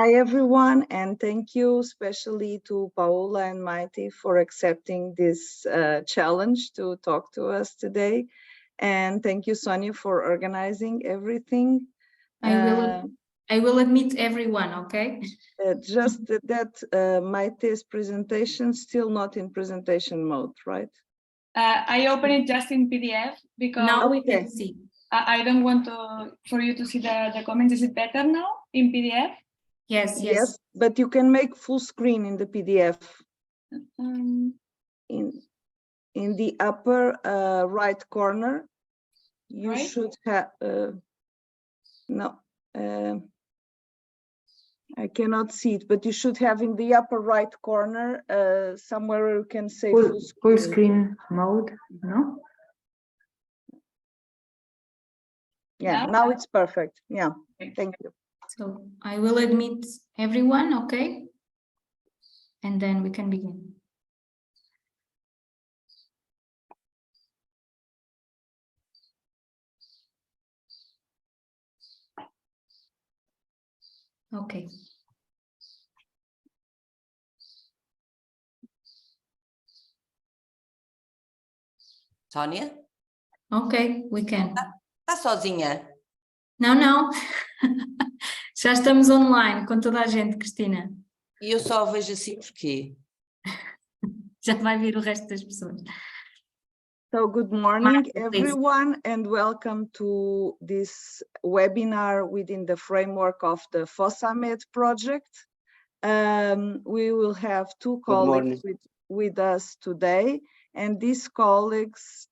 Hi, everyone, and thank you especially to Paola and Maite for accepting this challenge to talk to us today. And thank you, Sonia, for organizing everything. I will admit everyone, okay? Just that Maite's presentation still not in presentation mode, right? I open it just in PDF because now we can see. I don't want for you to see the comments. Is it better now in PDF? Yes. But you can make full screen in the PDF. In the upper right corner, you should have I cannot see it, but you should have in the upper right corner somewhere where you can say full screen mode. No. Yeah, now it's perfect. Yeah, thank you. So I will admit everyone, okay? And then we can begin. Okay. Sónia? Ok, we can. Tá sozinha? Não. Já estamos online com toda a gente, Cristina. E eu só vejo assim porque... Já vai vir o resto das pessoas. So good morning, everyone, and welcome to this webinar within the framework of the FOSSAMED project. We will have two colleagues with us today, and these colleagues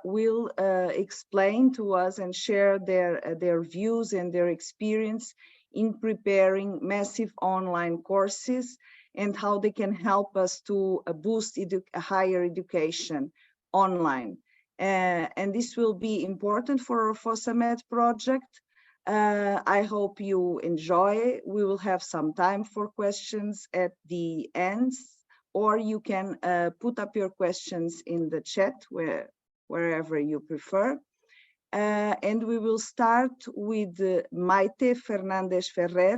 will explain to us and share their views and their experience in preparing massive online courses and how they can help us to boost higher education online. And this will be important for our FOSSAMED project. I hope you enjoy. We will have some time for questions at the end, or you can put up your questions in the chat wherever you prefer. And we will start with Maite Fernandes Ferrer.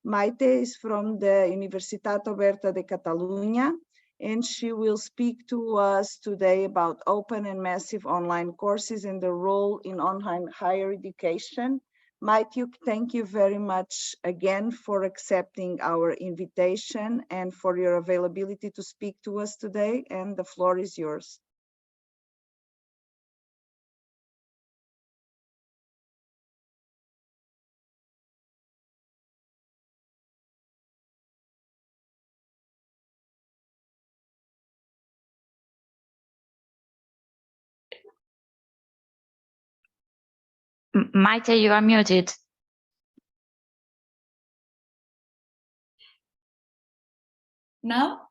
Maite is from the Universitat Oberta de Catalunya, and she will speak to us today about open and massive online courses and the role in online higher education. Maite, thank you very much again for accepting our invitation and for your availability to speak to us today, and the floor is yours. Maite, you are muted. Now?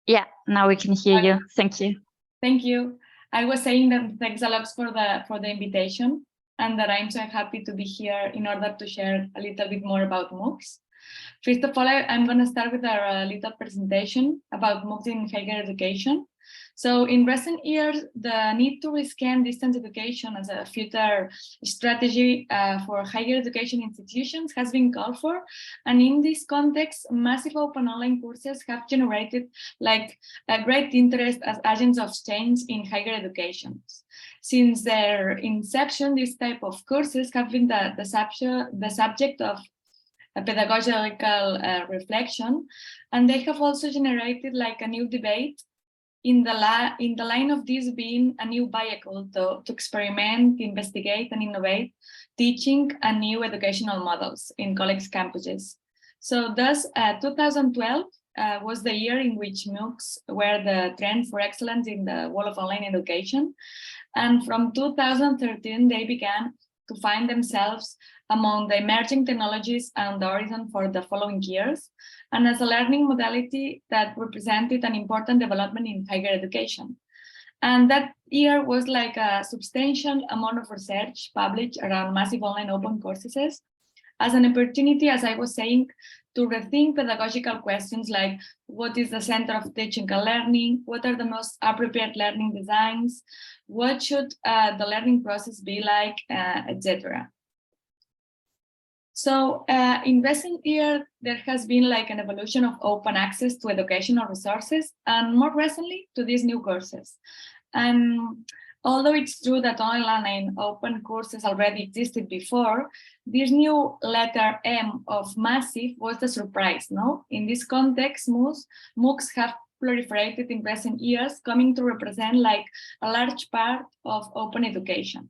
Yeah, now we can hear you. Thank you. Thank you. I was saying that thanks a lot for the invitation, and that I'm so happy to be here in order to share a little bit more about MOOCs. First of all, I'm going to start with a little presentation about MOOCs in higher education. So in recent years, the need to rescan distance education as a future strategy for higher education institutions has been called for. And in this context, massive open online courses have generated like a great interest as agents of change in higher education. Since their inception, this type of courses have been the subject of a pedagogical reflection, and they have also generated like a new debate in the line of this being a new vehicle to experiment, investigate, and innovate teaching and new educational models in college campuses. So thus 2012 was the year in which MOOCs were the trend for excellence in the world of online education. And from 2013, they began to find themselves among the emerging technologies on the horizon for the following years, and as a learning modality that represented an important development in higher education. And that year was like a substantial amount of research published around massive online open courses as an opportunity, as I was saying, to rethink pedagogical questions like what is the center of teaching and learning, what are the most appropriate learning designs, what should the learning process be like, etc. So in recent years, there has been like an evolution of open access to educational resources, and more recently to these new courses. And although it's true that online and open courses already existed before, this new letter M of massive was the surprise, no? In this context, MOOCs have proliferated in recent years, coming to represent like a large part of open education.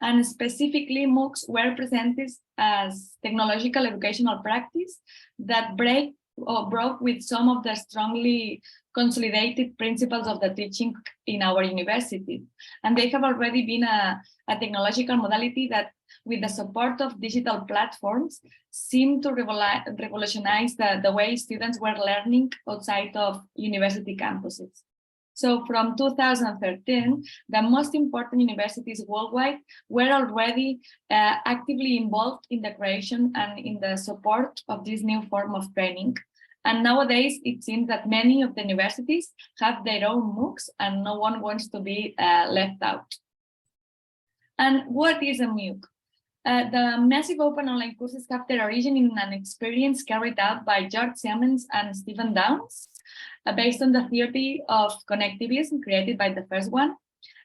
And specifically, MOOCs were presented as technological educational practice that broke with some of the strongly consolidated principles of the teaching in our university. And they have already been a technological modality that, with the support of digital platforms, seem to revolutionize the way students were learning outside of university campuses. So from 2013, the most important universities worldwide were already actively involved in the creation and in the support of this new form of training. And nowadays, it seems that many of the universities have their own MOOCs and no one wants to be left out. And what is a MOOC? The massive open online courses have their origin in an experience carried out by George Siemens and Stephen Downes, based on the theory of connectivism created by the first one,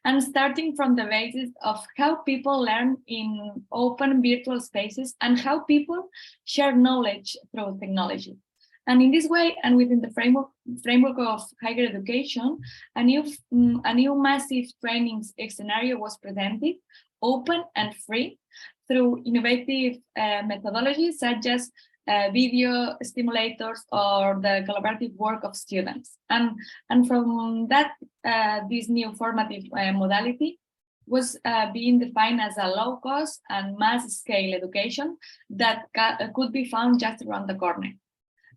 and starting from the basis of how people learn in open virtual spaces and how people share knowledge through technology. And in this way, and within the framework of higher education, a new massive training scenario was presented, open and free, through innovative methodologies such as video stimulators or the collaborative work of students. And from that, this new formative modality was being defined as a low-cost and mass-scale education that could be found just around the corner.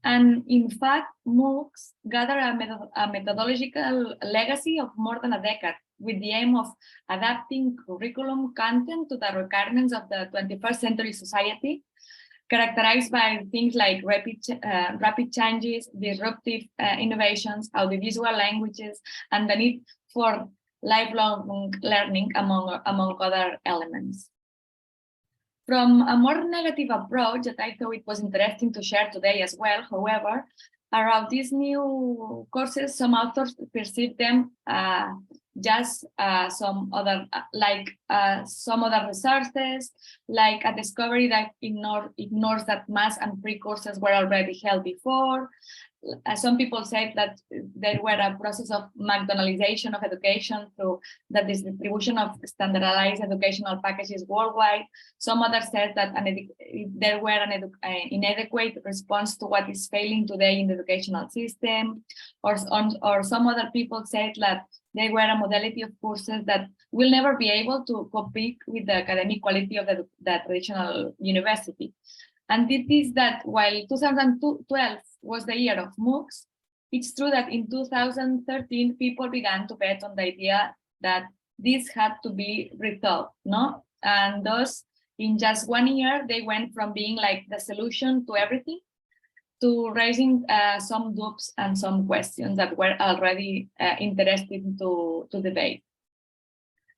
And in fact, MOOCs gather a methodological legacy of more than a decade, with the aim of adapting curriculum content to the requirements of the 21st century society, characterized by things like rapid changes, disruptive innovations, audiovisual languages, and the need for lifelong learning, among other elements. From a more negative approach that I thought it was interesting to share today as well, however, around these new courses, some authors perceive them just some other resources, like a discovery that ignores that mass and free courses were already held before. Some people said that there were a process of McDonaldization of education through the distribution of standardized educational packages worldwide. Some others said that there were an inadequate response to what is failing today in the educational system, or some other people said that they were a modality of courses that will never be able to compete with the academic quality of the traditional university. And it is that while 2012 was the year of MOOCs, it's true that in 2013, people began to bet on the idea that this had to be rethought, no? And thus, in just 1 year, they went from being like the solution to everything to raising some doubts and some questions that were already interesting to debate.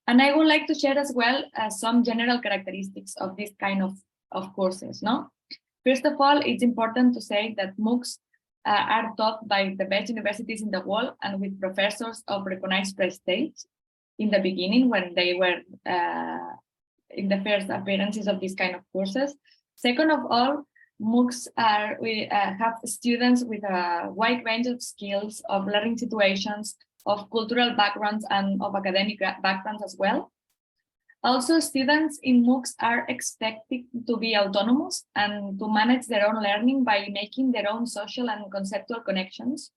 And I would like to share as well some general characteristics of this kind of courses, no? First of all, it's important to say that MOOCs are taught by the best universities in the world and with professors of recognized prestige in the beginning when they were in the first appearances of these kind of courses. Second of all, MOOCs have students with a wide range of skills, of learning situations, of cultural backgrounds, and of academic backgrounds as well. Also, students in MOOCs are expected to be autonomous and to manage their own learning by making their own social and conceptual connections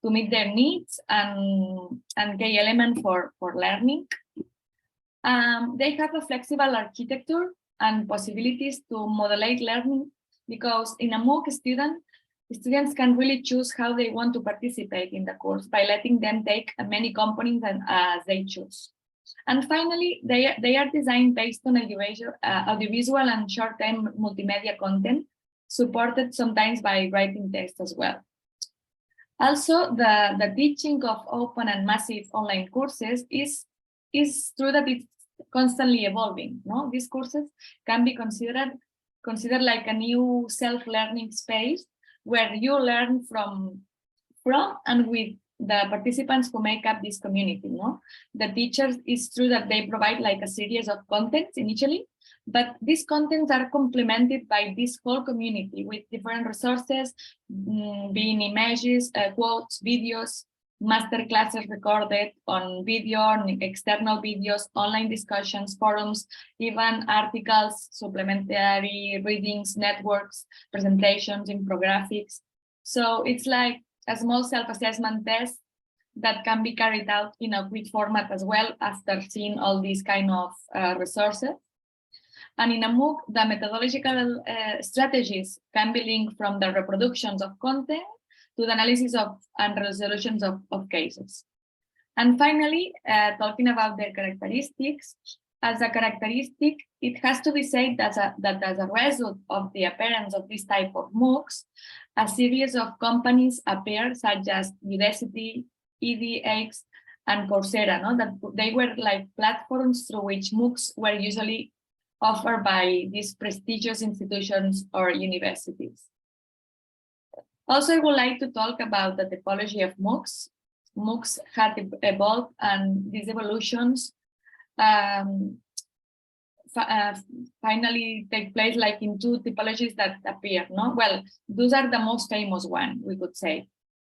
to meet their needs and key element for learning. They have a flexible architecture and possibilities to modulate learning, because in a MOOC, students can really choose how they want to participate in the course by letting them take many components as they choose. And finally, they are designed based on audiovisual and short-term multimedia content, supported sometimes by writing text as well. Also, the teaching of open and massive online courses is true that it's constantly evolving. No? These courses can be considered considered like a new self-learning space where you learn from and with the participants who make up this community. The teachers, it's true that they provide like a series of contents initially, but these contents are complemented by this whole community with different resources, being images, quotes, videos, master classes recorded on video, external videos, online discussions, forums, even articles, supplementary readings, networks, presentations, infographics. So it's like a small self-assessment test that can be carried out in a quick format as well after seeing all these kind of resources. And in a MOOC, the methodological strategies can be linked from the reproductions of content to the analysis of and resolutions of cases. And finally, talking about their characteristics, as a characteristic, it has to be said that as a result of the appearance of this type of MOOCs, a series of companies appear, such as Udacity, edX, and Coursera, that they were like platforms through which MOOCs were usually offered by these prestigious institutions or universities. Also, I would like to talk about the typology of MOOCs. MOOCs had evolved, and these evolutions finally take place like in two typologies that appear. Well, those are the most famous one, we could say.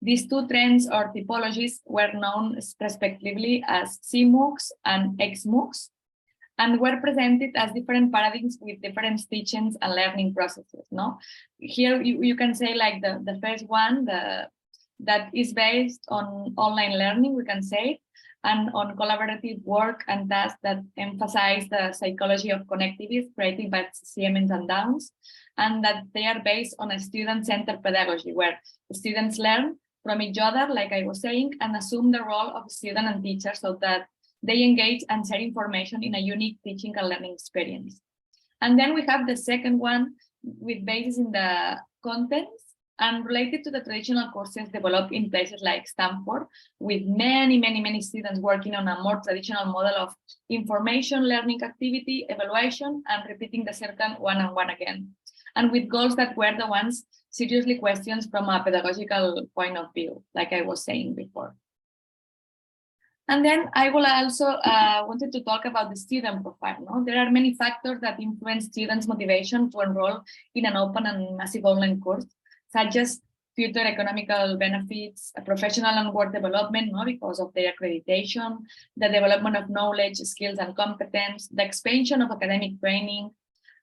These two trends or typologies were known respectively as CMOOCs and XMOOCs, and were presented as different paradigms with different teachings and learning processes. Here you can say like the first one that is based on online learning, we can say, and on collaborative work and tasks that emphasize the psychology of connectivity created by Siemens and Downs, and that they are based on a student-centered pedagogy where students learn from each other, like I was saying, and assume the role of student and teacher so that they engage and share information in a unique teaching and learning experience. And then we have the second one with basis in the contents and related to the traditional courses developed in places like Stanford, with many students working on a more traditional model of information, learning activity, evaluation, and repeating the circle one and one again. And with goals that were the ones seriously questioned from a pedagogical point of view, like I was saying before. And then I will also wanted to talk about the student profile. There are many factors that influence students' motivation to enroll in an open and massive online course, such as future economical benefits, professional and work development, because of their accreditation, the development of knowledge, skills, and competence, the expansion of academic training,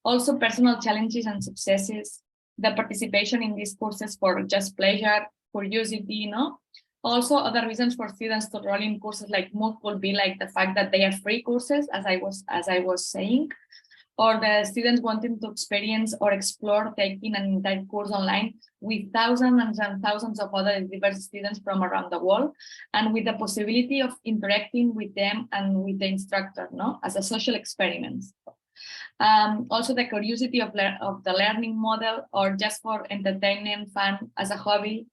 also personal challenges and successes, the participation in these courses for just pleasure, curiosity, Also, other reasons for students to enroll in courses like MOOC could be like the fact that they are free courses, as I was saying, or the students wanting to experience or explore taking an entire course online with thousands and thousands of other diverse students from around the world, and with the possibility of interacting with them and with the instructor, as a social experiment. Also, the curiosity of the learning model, or just for entertainment, fun, as a hobby.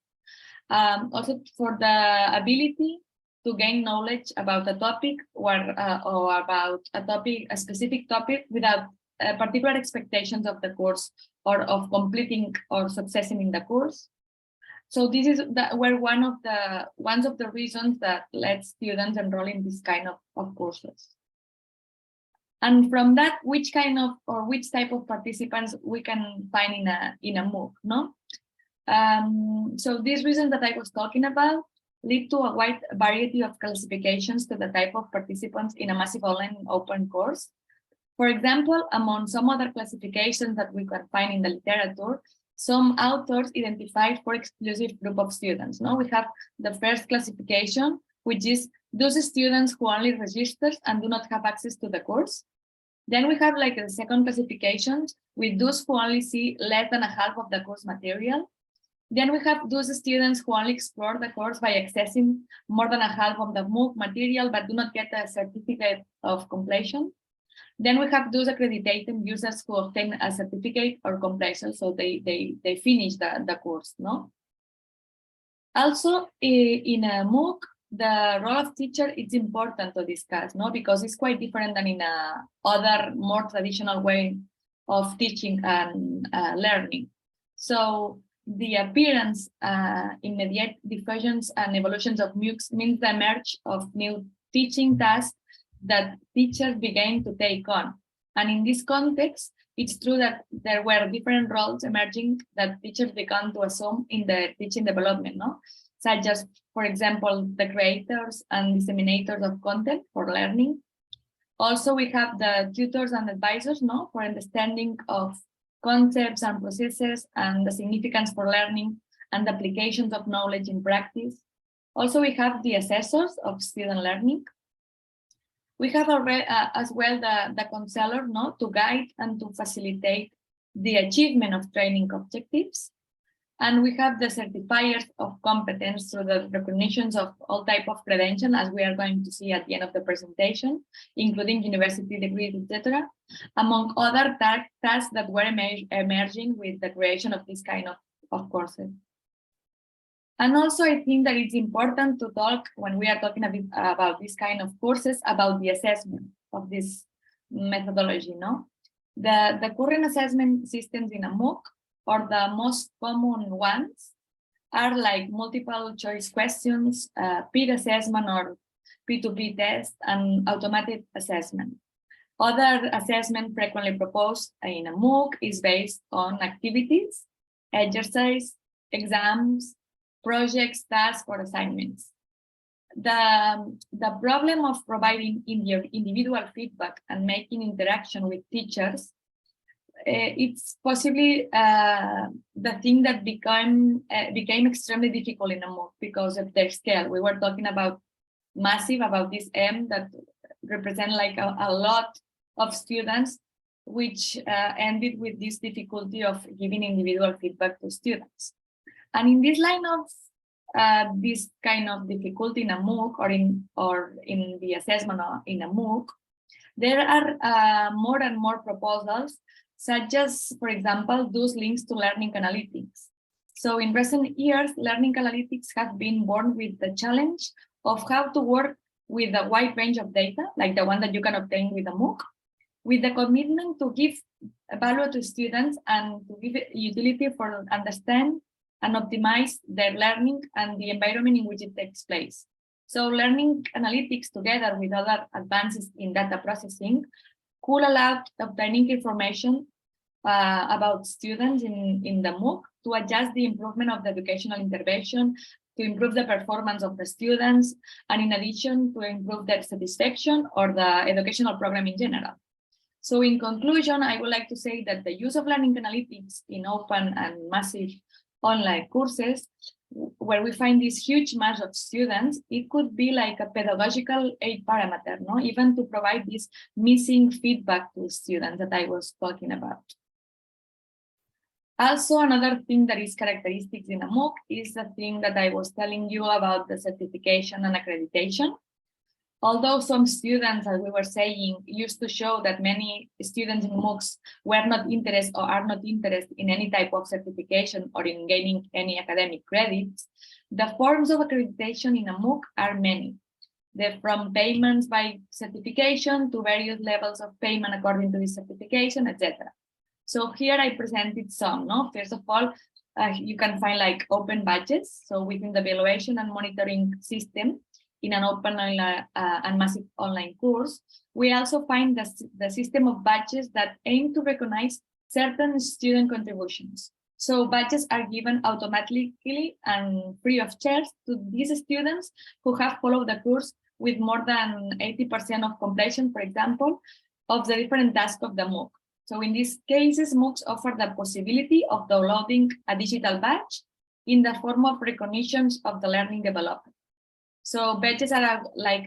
Also for the ability to gain knowledge about a topic or about a specific topic without particular expectations of the course or of completing or successing in the course. So this is one of the reasons that led students enroll in this kind of courses. And from that, which type of participants we can find in a MOOC, So these reasons that I was talking about lead to a wide variety of classifications to the type of participants in a massive online open course. For example, among some other classifications that we can find in the literature, some authors identified four exclusive group of students. We have the first classification, which is those students who only register and do not have access to the course. Then we have like the second classification with those who only see less than a half of the course material. Then we have those students who only explore the course by accessing more than a half of the MOOC material, but do not get a certificate of completion. Then we have those accredited users who obtain a certificate or completion, so they finish the course. Also, in a MOOC, the role of teacher is important to discuss, because it's quite different than in a other more traditional way of teaching and learning. So the appearance, immediate diffusions and evolutions of MOOCs means the emerge of new teaching tasks that teachers began to take on. And in this context, it's true that there were different roles emerging that teachers began to assume in the teaching development, no? Such as, for example, the creators and disseminators of content for learning. Also, we have the tutors and advisors, no, for understanding of concepts and processes and the significance for learning and the applications of knowledge in practice. Also, we have the assessors of student learning. We have as well the counselor, no, to guide and to facilitate the achievement of training objectives. And we have the certifiers of competence through the recognitions of all type of credentials, as we are going to see at the end of the presentation, including university degrees, etc., among other tasks that were emerging with the creation of this kind of courses. And also, I think that it's important to talk, when we are talking a bit about this kind of courses, about the assessment of this methodology, no? The current assessment systems in a MOOC, or the most common ones, are like multiple choice questions, peer assessment or P2P test, and automated assessment. Other assessment frequently proposed in a MOOC is based on activities, exercise, exams, projects, tasks, or assignments. The problem of providing individual feedback and making interaction with teachers, it's possibly the thing that became extremely difficult in a MOOC because of their scale. We were talking about massive, about this M that represent like a lot of students, which ended with this difficulty of giving individual feedback to students. And in this line of this kind of difficulty in a MOOC or in the assessment in a MOOC, there are more and more proposals, such as, for example, those links to learning analytics. So in recent years, learning analytics have been born with the challenge of how to work with a wide range of data, like the one that you can obtain with a MOOC, with the commitment to give value to students and to give utility for understand and optimize their learning and the environment in which it takes place. So learning analytics, together with other advances in data processing, could allow obtaining information about students in the MOOC to adjust the improvement of the educational intervention, to improve the performance of the students, and in addition to improve their satisfaction or the educational program in general. So in conclusion, I would like to say that the use of learning analytics in open and massive online courses, where we find this huge mass of students, it could be like a pedagogical aid parameter, no? Even to provide this missing feedback to students that I was talking about. Also, another thing that is characteristics in a MOOC is the thing that I was telling you about the certification and accreditation. Although some students, as we were saying, used to show that many students in MOOCs were not interested or are not interested in any type of certification or in gaining any academic credits, the forms of accreditation in a MOOC are many. They're from payments by certification to various levels of payment according to the certification, etc. So here I presented some, no? First of all, you can find like open badges. So within the evaluation and monitoring system, in an open and massive online course, we also find the system of badges that aim to recognize certain student contributions. So badges are given automatically and free of charge to these students who have followed the course with more than 80% of completion, for example, of the different tasks of the MOOC. So in these cases, MOOCs offer the possibility of downloading a digital badge in the form of recognitions of the learning development. So badges are like,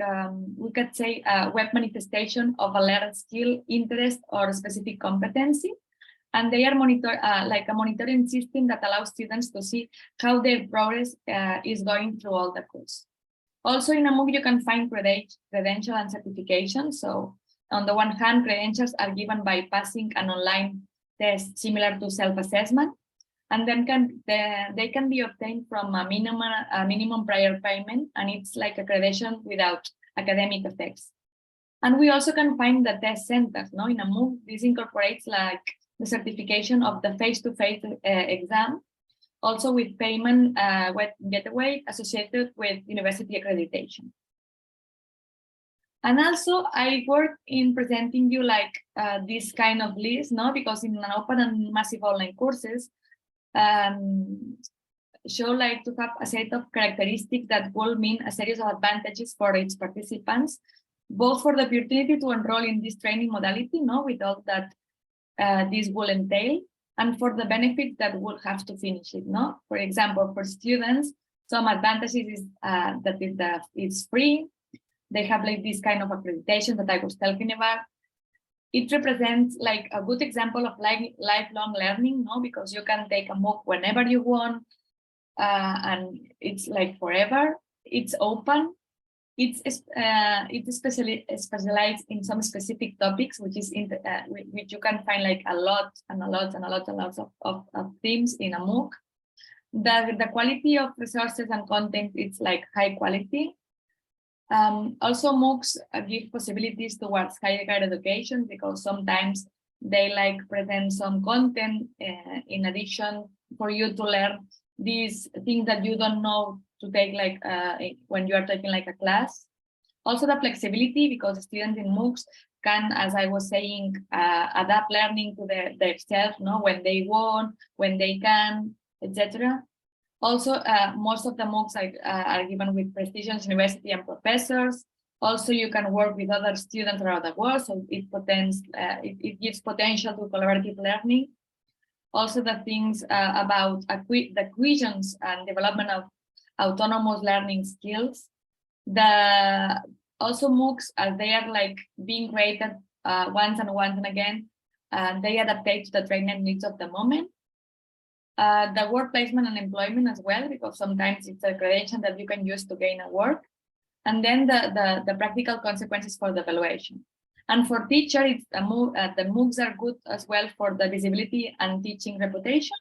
we could say, a web manifestation of a learned skill, interest, or specific competency. And they are like a monitoring system that allows students to see how their progress is going through all the course. Also in a MOOC, you can find credential and certification. So on the one hand, credentials are given by passing an online test similar to self-assessment. And then they can be obtained from a minimum prior payment, and it's like a accreditation without academic effects. And we also can find the test centers, no? In a MOOC, this incorporates like the certification of the face-to-face exam, also with payment gateway associated with university accreditation. And also I work in presenting you like this kind of list, no? Because in an open and massive online courses, show like to have a set of characteristics that will mean a series of advantages for its participants, both for the opportunity to enroll in this training modality, no, with all that this will entail, and for the benefit that will have to finish it, no? For example, for students, some advantages is that it's free. They have like this kind of accreditation that I was talking about. It represents like a good example of like lifelong learning, no? Because you can take a MOOC whenever you want, and it's like forever. It's open. It's specialized in some specific topics, which is which you can find like a lot of themes in a MOOC. The quality of resources and content, it's like high quality. Also, MOOCs give possibilities towards higher education, because sometimes they like present some content in addition for you to learn these things that you don't know to take like when you are taking like a class. Also the flexibility, because students in MOOCs can, as I was saying, adapt learning to themselves, no? When they want, when they can, etc. Also, most of the MOOCs are given with prestigious university and professors. Also, you can work with other students around the world, so it gives potential to collaborative learning. Also, the things about the acquisitions and development of autonomous learning skills. Also MOOCs, as they are like being created once and again, they adaptate to the trainer needs of the moment. The work placement and employment as well, because sometimes it's a credential that you can use to gain a work. And then the practical consequences for the evaluation. And for teacher, the MOOCs are good as well for the visibility and teaching reputation.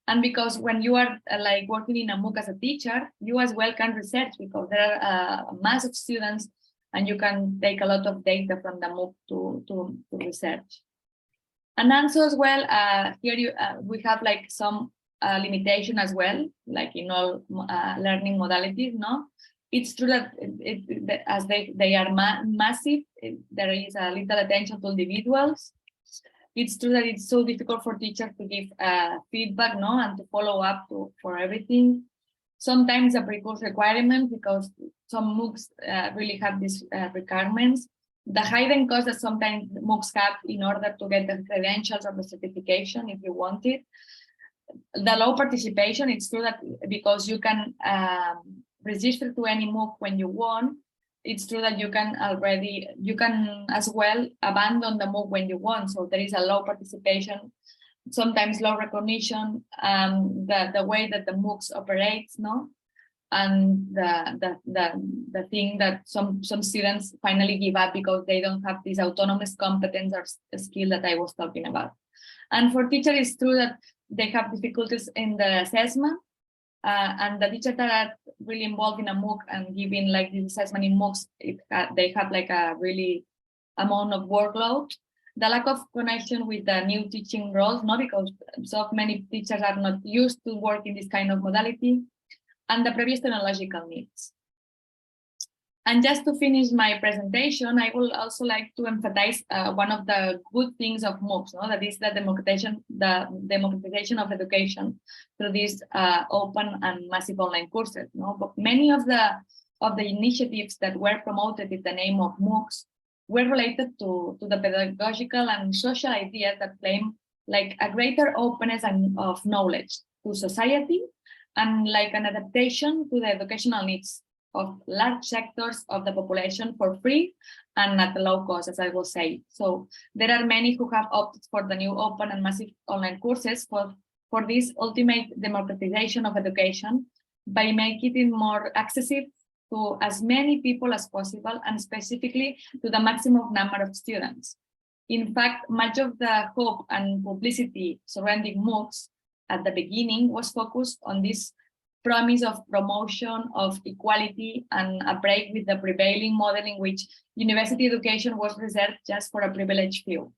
And because when you are like working in a MOOC as a teacher, you as well can research, because there are a mass of students and you can take a lot of data from the MOOC to research. And also as well, here we have like some limitation as well, like in all learning modalities, no? It's true that as they are massive, there is a little attention to individuals. It's true that it's so difficult for teachers to give feedback, no, and to follow up for everything. Sometimes a pre-course requirement, because some MOOCs really have these requirements. The hidden cost that sometimes MOOCs have in order to get the credentials or the certification, if you want it. The low participation, it's true that because you can register to any MOOC when you want, it's true that you can as well abandon the MOOC when you want. So there is a low participation, sometimes low recognition, the way that the MOOCs operates, no? And the thing that some students finally give up because they don't have this autonomous competence or skill that I was talking about. And for teachers, it's true that they have difficulties in the assessment, and the teachers that are really involved in a MOOC and giving like this assessment in MOOCs, they have like a really amount of workload. The lack of connection with the new teaching roles, no, because so many teachers are not used to work in this kind of modality, and the previous technological needs. And just to finish my presentation, I would also like to emphasize one of the good things of MOOCs, no? That is the democratization of education through these open and massive online courses. No? But many of the initiatives that were promoted in the name of MOOCs were related to the pedagogical and social ideas that claim like a greater openness of knowledge to society, and like an adaptation to the educational needs of large sectors of the population for free and at a low cost, as I will say. So there are many who have opted for the new open and massive online courses for this ultimate democratization of education by making it more accessible to as many people as possible, and specifically to the maximum number of students. In fact, much of the hope and publicity surrounding MOOCs at the beginning was focused on this promise of promotion of equality and a break with the prevailing model in which university education was reserved just for a privileged few.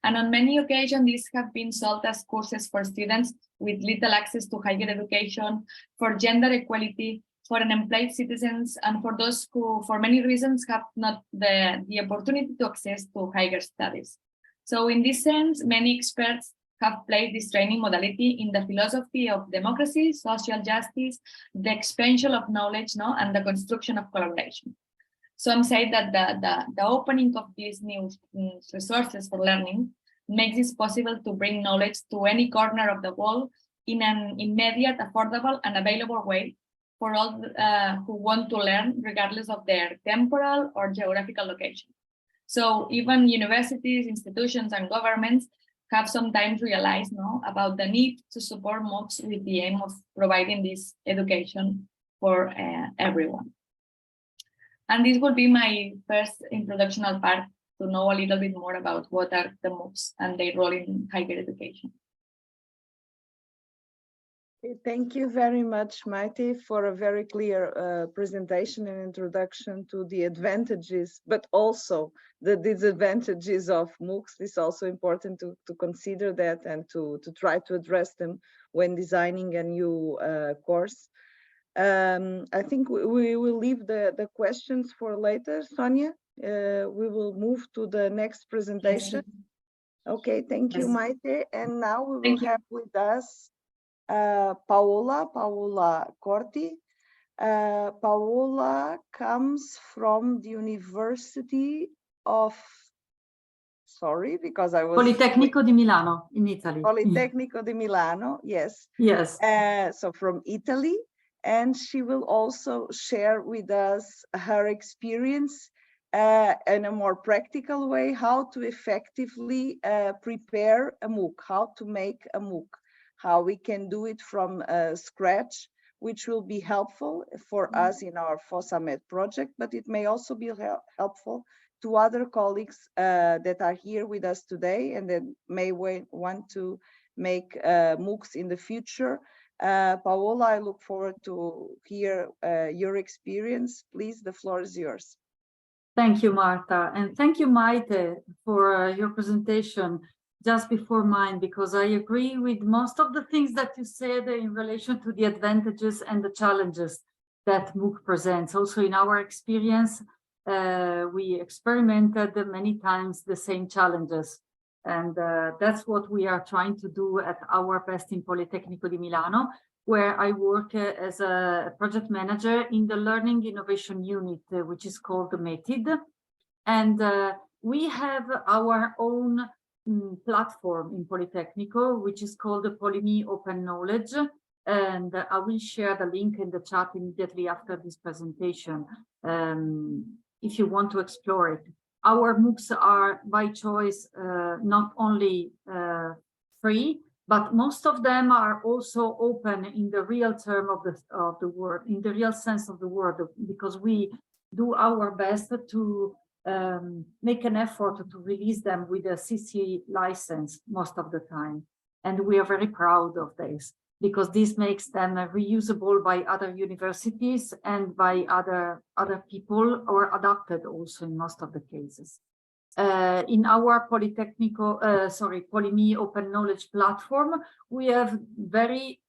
And on many occasions, these have been sold as courses for students with little access to higher education, for gender equality, for unemployed citizens, and for those who, for many reasons, have not the opportunity to access to higher studies. So in this sense, many experts have placed this training modality in the philosophy of democracy, social justice, the expansion of knowledge, and the construction of collaboration. So I'm saying that the opening of these new resources for learning makes it possible to bring knowledge to any corner of the world in an immediate, affordable, and available way for all who want to learn, regardless of their temporal or geographical location. So even universities, institutions, and governments have sometimes realized about the need to support MOOCs with the aim of providing this education for everyone. And this will be my first introductional part to know a little bit more about what are the MOOCs and their role in higher education. Thank you very much, Maite, for a very clear presentation and introduction to the advantages, but also the disadvantages of MOOCs. It's also important to consider that and to try to address them when designing a new course. I think we will leave the questions for later, Sonia. We will move to the next presentation. Yes. Okay, thank you, Maite. And now we will have with us Paola Corti. Paola comes from the University of, because I was... Politecnico di Milano in Italy. Politecnico di Milano, yes. Yes. So from Italy. And she will also share with us her experience in a more practical way, how to effectively prepare a MOOC, how to make a MOOC, how we can do it from scratch, which will be helpful for us in our FOSAMED project, but it may also be helpful to other colleagues that are here with us today and that may want to make MOOCs in the future. Paola, I look forward to hear your experience. Please, the floor is yours. Thank you, Marta. And thank you, Maite, for your presentation just before mine, because I agree with most of the things that you said in relation to the advantages and the challenges that MOOC presents. Also, in our experience, we experimented many times the same challenges. And that's what we are trying to do at our best in Politecnico di Milano, where I work as a project manager in the Learning Innovation Unit, which is called METID. And we have our own platform in Politecnico, which is called the PolyMe Open Knowledge. And I will share the link in the chat immediately after this presentation, if you want to explore it. Our MOOCs are by choice not only free, but most of them are also open in the real term of the word, in the real sense of the word, because we do our best to make an effort to release them with a CC license most of the time. And we are very proud of this, because this makes them reusable by other universities and by other people, or adapted also in most of the cases. In our PolyMe Open Knowledge platform, we have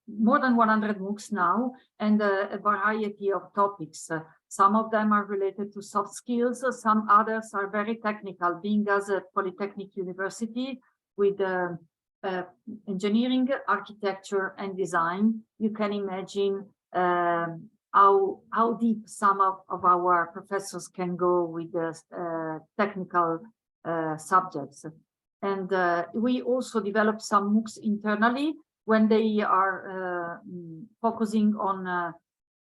more than 100 MOOCs now, and a variety of topics. Some of them are related to soft skills, some others are very technical. Being as a Polytechnic university with engineering, architecture, and design, you can imagine how deep some of our professors can go with the technical subjects. And we also develop some MOOCs internally when they are focusing on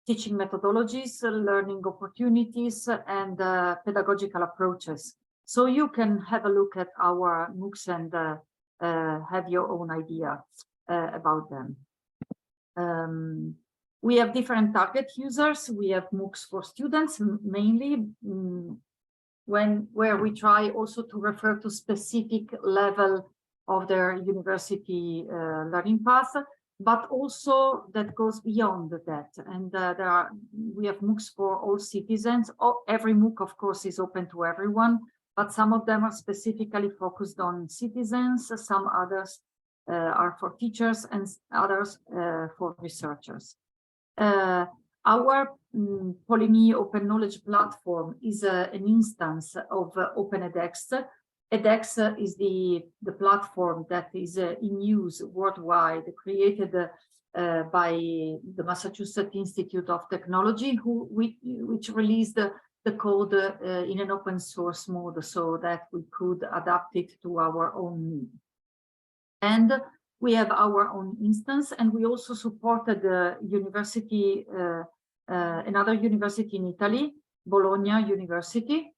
teaching methodologies, learning opportunities, and pedagogical approaches. So you can have a look at our MOOCs and have your own idea about them. We have different target users. We have MOOCs for students mainly, where we try also to refer to specific level of their university learning path, but also that goes beyond that. And we have MOOCs for all citizens. Every MOOC, of course, is open to everyone, but some of them are specifically focused on citizens, some others are for teachers, and others for researchers. Our Polyme Open Knowledge Platform is an instance of Open edX. edX is the platform that is in use worldwide, created by the Massachusetts Institute of Technology, which released the code in an open source mode so that we could adapt it to our own need. And we have our own instance, and we also supported the university, another university in Italy, Bologna University,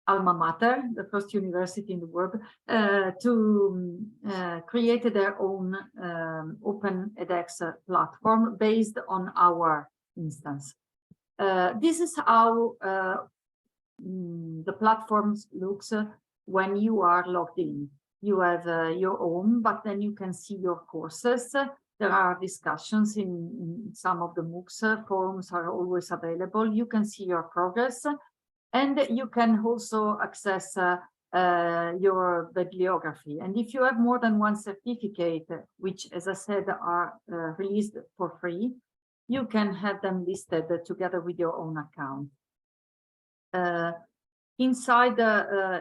alma mater, the first university in the world, to create their own Open edX platform based on our instance. This is how the platform looks when you are logged in. You have your own, but then you can see your courses. There are discussions in some of the MOOCs. Forums are always available. You can see your progress, and you can also access your bibliography. And if you have more than one certificate, which, as I said, are released for free, you can have them listed together with your own account. Inside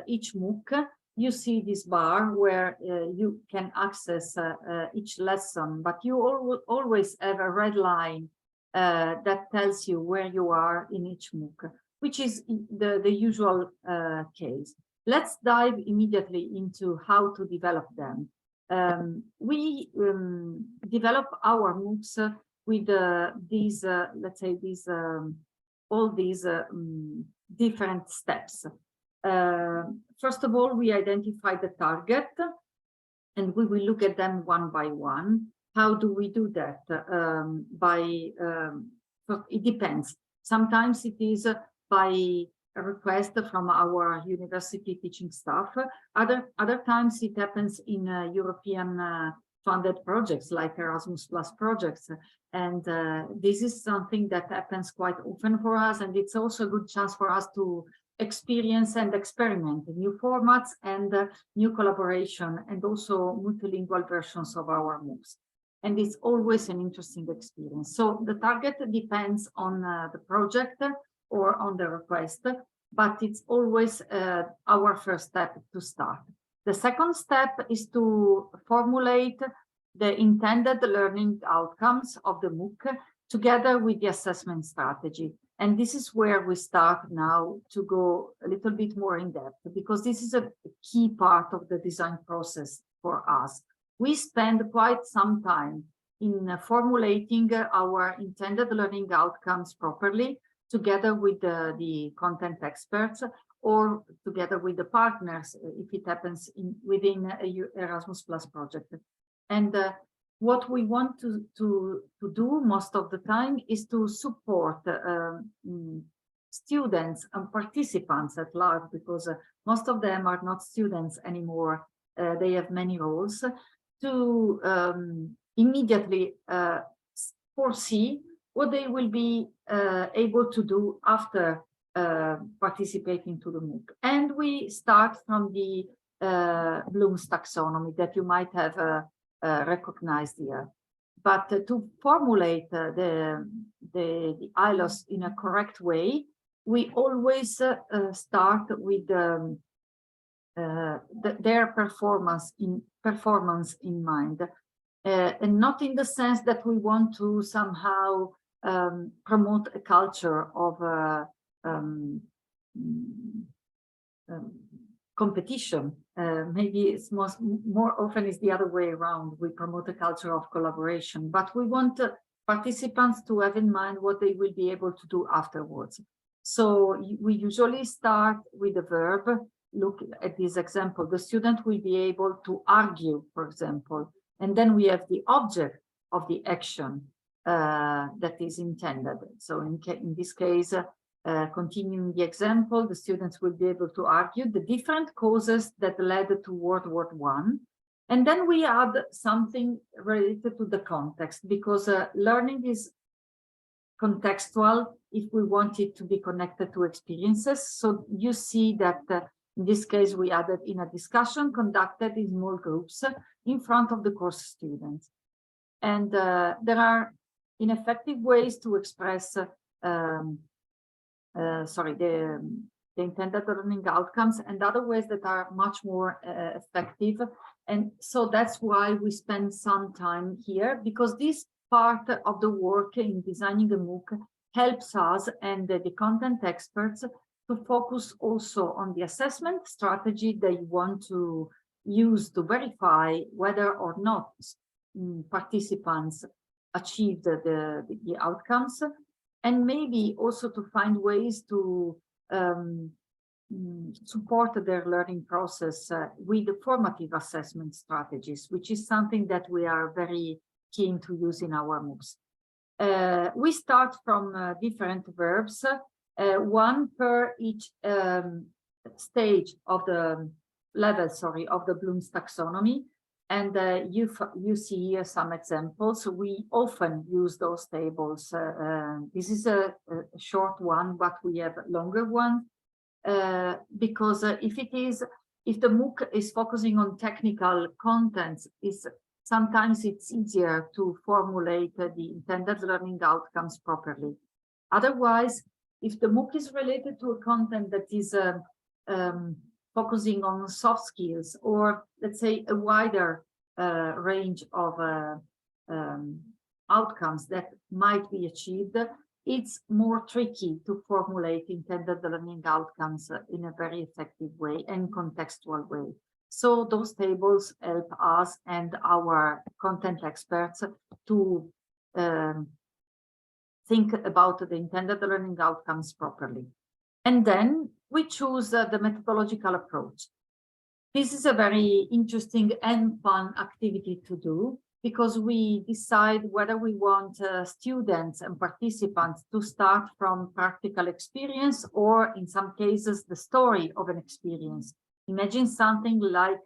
each MOOC, you see this bar where you can access each lesson, but you always have a red line that tells you where you are in each MOOC, which is the usual case. Let's dive immediately into how to develop them. We develop our MOOCs with these, let's say, these all these different steps. First of all, we identify the target, and we will look at them one by one. How do we do that? It depends. Sometimes it is by a request from our university teaching staff. Other times it happens in European funded projects like Erasmus Plus projects. And this is something that happens quite often for us. And it's also a good chance for us to experience and experiment new formats and new collaboration, and also multilingual versions of our MOOCs. And it's always an interesting experience. So the target depends on the project or on the request, but it's always our first step to start. The second step is to formulate the intended learning outcomes of the MOOC together with the assessment strategy. And this is where we start now to go a little bit more in depth, because this is a key part of the design process for us. We spend quite some time in formulating our intended learning outcomes properly, together with the content experts, or together with the partners, if it happens within a Erasmus Plus project. And what we want to do most of the time is to support students and participants at large, because most of them are not students anymore. They have many roles, to immediately foresee what they will be able to do after participating to the MOOC. And we start from the Bloom's taxonomy that you might have recognized here. But to formulate the ILOs in a correct way, we always start with their performance in mind, and not in the sense that we want to somehow promote a culture of competition. Maybe it's more often is the other way around. We promote a culture of collaboration, but we want participants to have in mind what they will be able to do afterwards. So we usually start with the verb. Look at this example. The student will be able to argue, for example, and then we have the object of the action that is intended. So in this case, continuing the example, the students will be able to argue the different causes that led to World War I. And then we add something related to the context, because learning is contextual if we want it to be connected to experiences. So you see that In this case, we added in a discussion conducted in small groups in front of the course students. And there are ineffective ways to express the intended learning outcomes and other ways that are much more effective. And so that's why we spend some time here, because this part of the work in designing a MOOC helps us and the content experts to focus also on the assessment strategy they want to use to verify whether or not participants achieved the outcomes, and maybe also to find ways to support their learning process with the formative assessment strategies, which is something that we are very keen to use in our MOOCs. We start from different verbs, one per each stage of the level, of the Bloom's taxonomy. And you see here some examples. We often use those tables. This is a short one, but we have a longer one because if the MOOC is focusing on technical contents, sometimes it's easier to formulate the intended learning outcomes properly. Otherwise, if the MOOC is related to a content that is focusing on soft skills, or let's say a wider range of outcomes that might be achieved, it's more tricky to formulate intended learning outcomes in a very effective way and contextual way. So those tables help us and our content experts to think about the intended learning outcomes properly. And then we choose the methodological approach. This is a very interesting and fun activity to do, because we decide whether we want students and participants to start from practical experience, or in some cases, the story of an experience. Imagine something like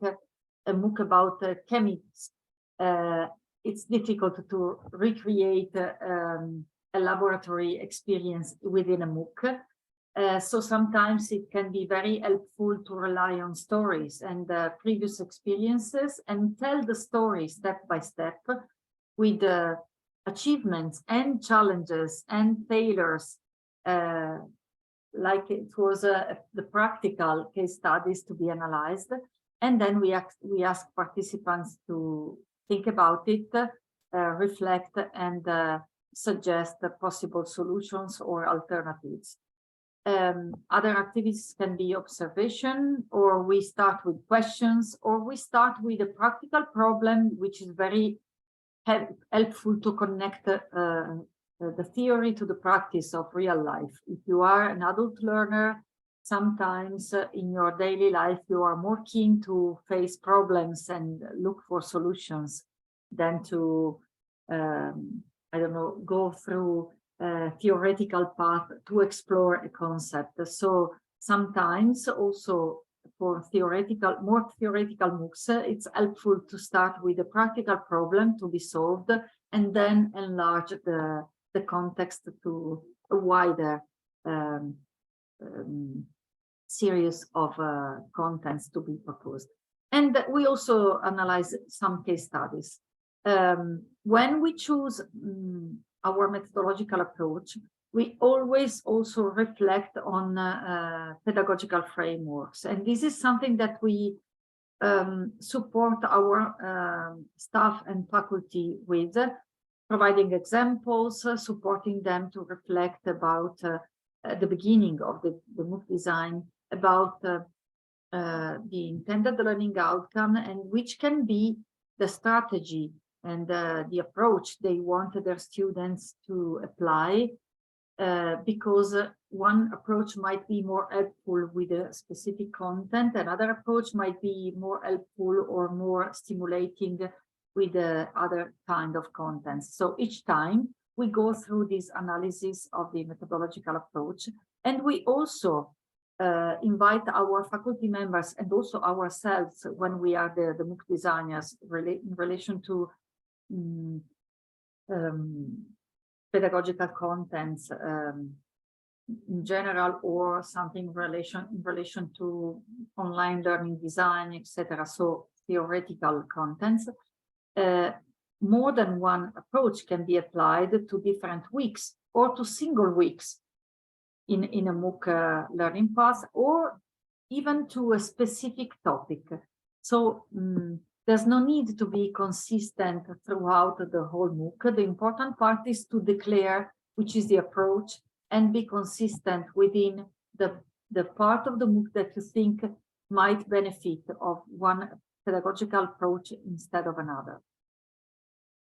a MOOC about chemists. It's difficult to recreate a laboratory experience within a MOOC. So sometimes it can be very helpful to rely on stories and previous experiences and tell the story step by step with achievements and challenges and failures, like it was the practical case studies to be analyzed. And then we ask participants to think about it, reflect, and suggest possible solutions or alternatives. Other activities can be observation, or we start with questions, or we start with a practical problem, which is very helpful to connect the theory to the practice of real life. If you are an adult learner, sometimes in your daily life, you are more keen to face problems and look for solutions than to, I don't know, go through theoretical path to explore a concept. So sometimes also for more theoretical MOOCs, it's helpful to start with a practical problem to be solved and then enlarge the context to a wider series of contents to be proposed. And we also analyze some case studies. When we choose our methodological approach, we always also reflect on pedagogical frameworks. And this is something that we support our staff and faculty with, providing examples, supporting them to reflect about the beginning of the MOOC design, about the intended learning outcome, and which can be the strategy and the approach they want their students to apply, because one approach might be more helpful with a specific content, another approach might be more helpful or more stimulating with other kind of contents. So each time we go through this analysis of the methodological approach, and we also invite our faculty members and also ourselves when we are the MOOC designers in relation to pedagogical contents in general or something in relation to online learning design, etc. So theoretical contents. More than one approach can be applied to different weeks or to single weeks in a MOOC learning path, or even to a specific topic. So there's no need to be consistent throughout the whole MOOC. The important part is to declare which is the approach and be consistent within the part of the MOOC that you think might benefit of one pedagogical approach instead of another.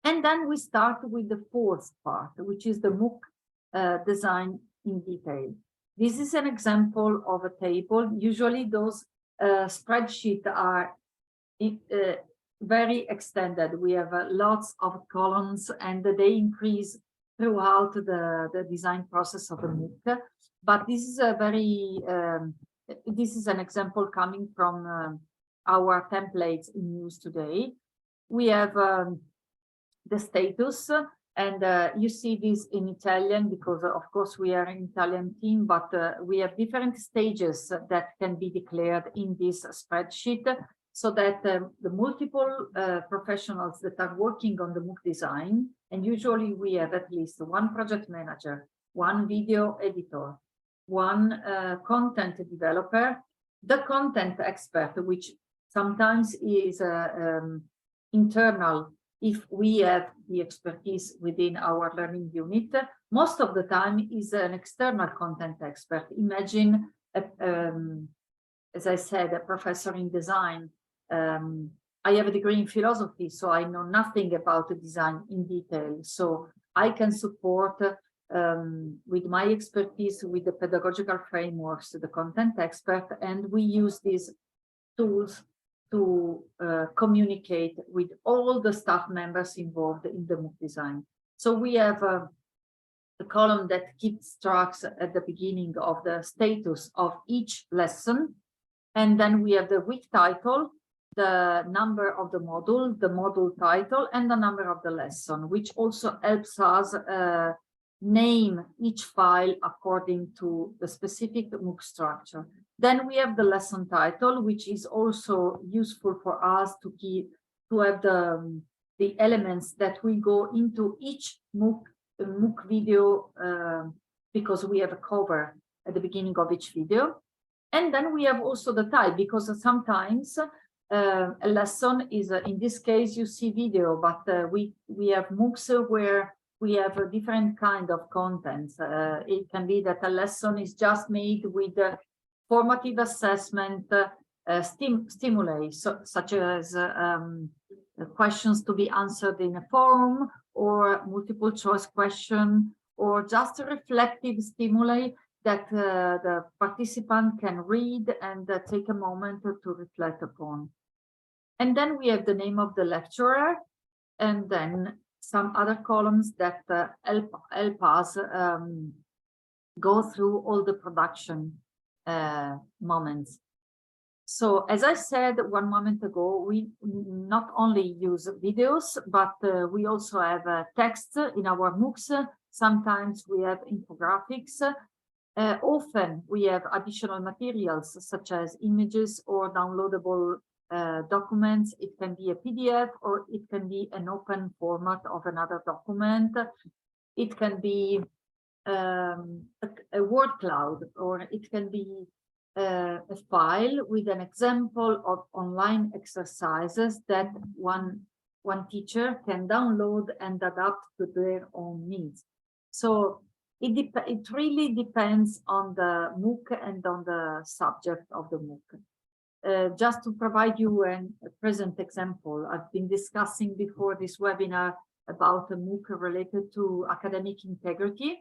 And then we start with the fourth part, which is the MOOC design in detail. This is an example of a table. Usually those spreadsheets are very extended. We have lots of columns and they increase throughout the design process of a MOOC. But this is a very, this is an example coming from our templates in use today. We have the status, and you see this in Italian because of course we are an Italian team, but we have different stages that can be declared in this spreadsheet, so that the multiple professionals that are working on the MOOC design, and usually we have at least one project manager, one video editor, one content developer, the content expert, which sometimes is internal if we have the expertise within our learning unit. Most of the time is an external content expert. Imagine, as I said, a professor in design. I have a degree in philosophy, so I know nothing about the design in detail. So I can support with my expertise with the pedagogical frameworks, the content expert, and we use these tools to communicate with all the staff members involved in the MOOC design. So we have a column that keeps tracks at the beginning of the status of each lesson. And then we have the week title, the number of the module title, and the number of the lesson, which also helps us name each file according to the specific MOOC structure. Then we have the lesson title, which is also useful for us to have the elements that will go into each MOOC video, because we have a cover at the beginning of each video. And then we have also the type, because sometimes a lesson is, in this case, you see video, but we have MOOCs where we have a different kind of content. It can be that a lesson is just made with formative assessment stimuli, such as questions to be answered in a forum, or multiple choice question, or just a reflective stimuli that the participant can read and take a moment to reflect upon. And then we have the name of the lecturer, and then some other columns that help us go through all the production moments. So as I said one moment ago, we not only use videos, but we also have text in our MOOCs. Sometimes we have infographics. Often we have additional materials such as images or downloadable documents. It can be a PDF, or it can be an open format of another document. It can be a word cloud, or it can be a file with an example of online exercises that one teacher can download and adapt to their own needs. So it really depends on the MOOC and on the subject of the MOOC. Just to provide you a present example, I've been discussing before this webinar about a MOOC related to academic integrity,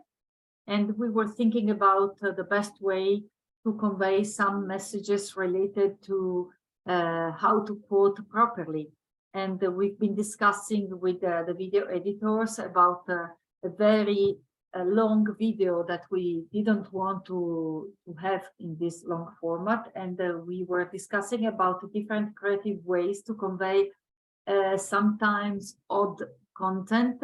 and we were thinking about the best way to convey some messages related to how to quote properly. And we've been discussing with the video editors about a very long video that we didn't want to have in this long format, and we were discussing about different creative ways to convey sometimes odd content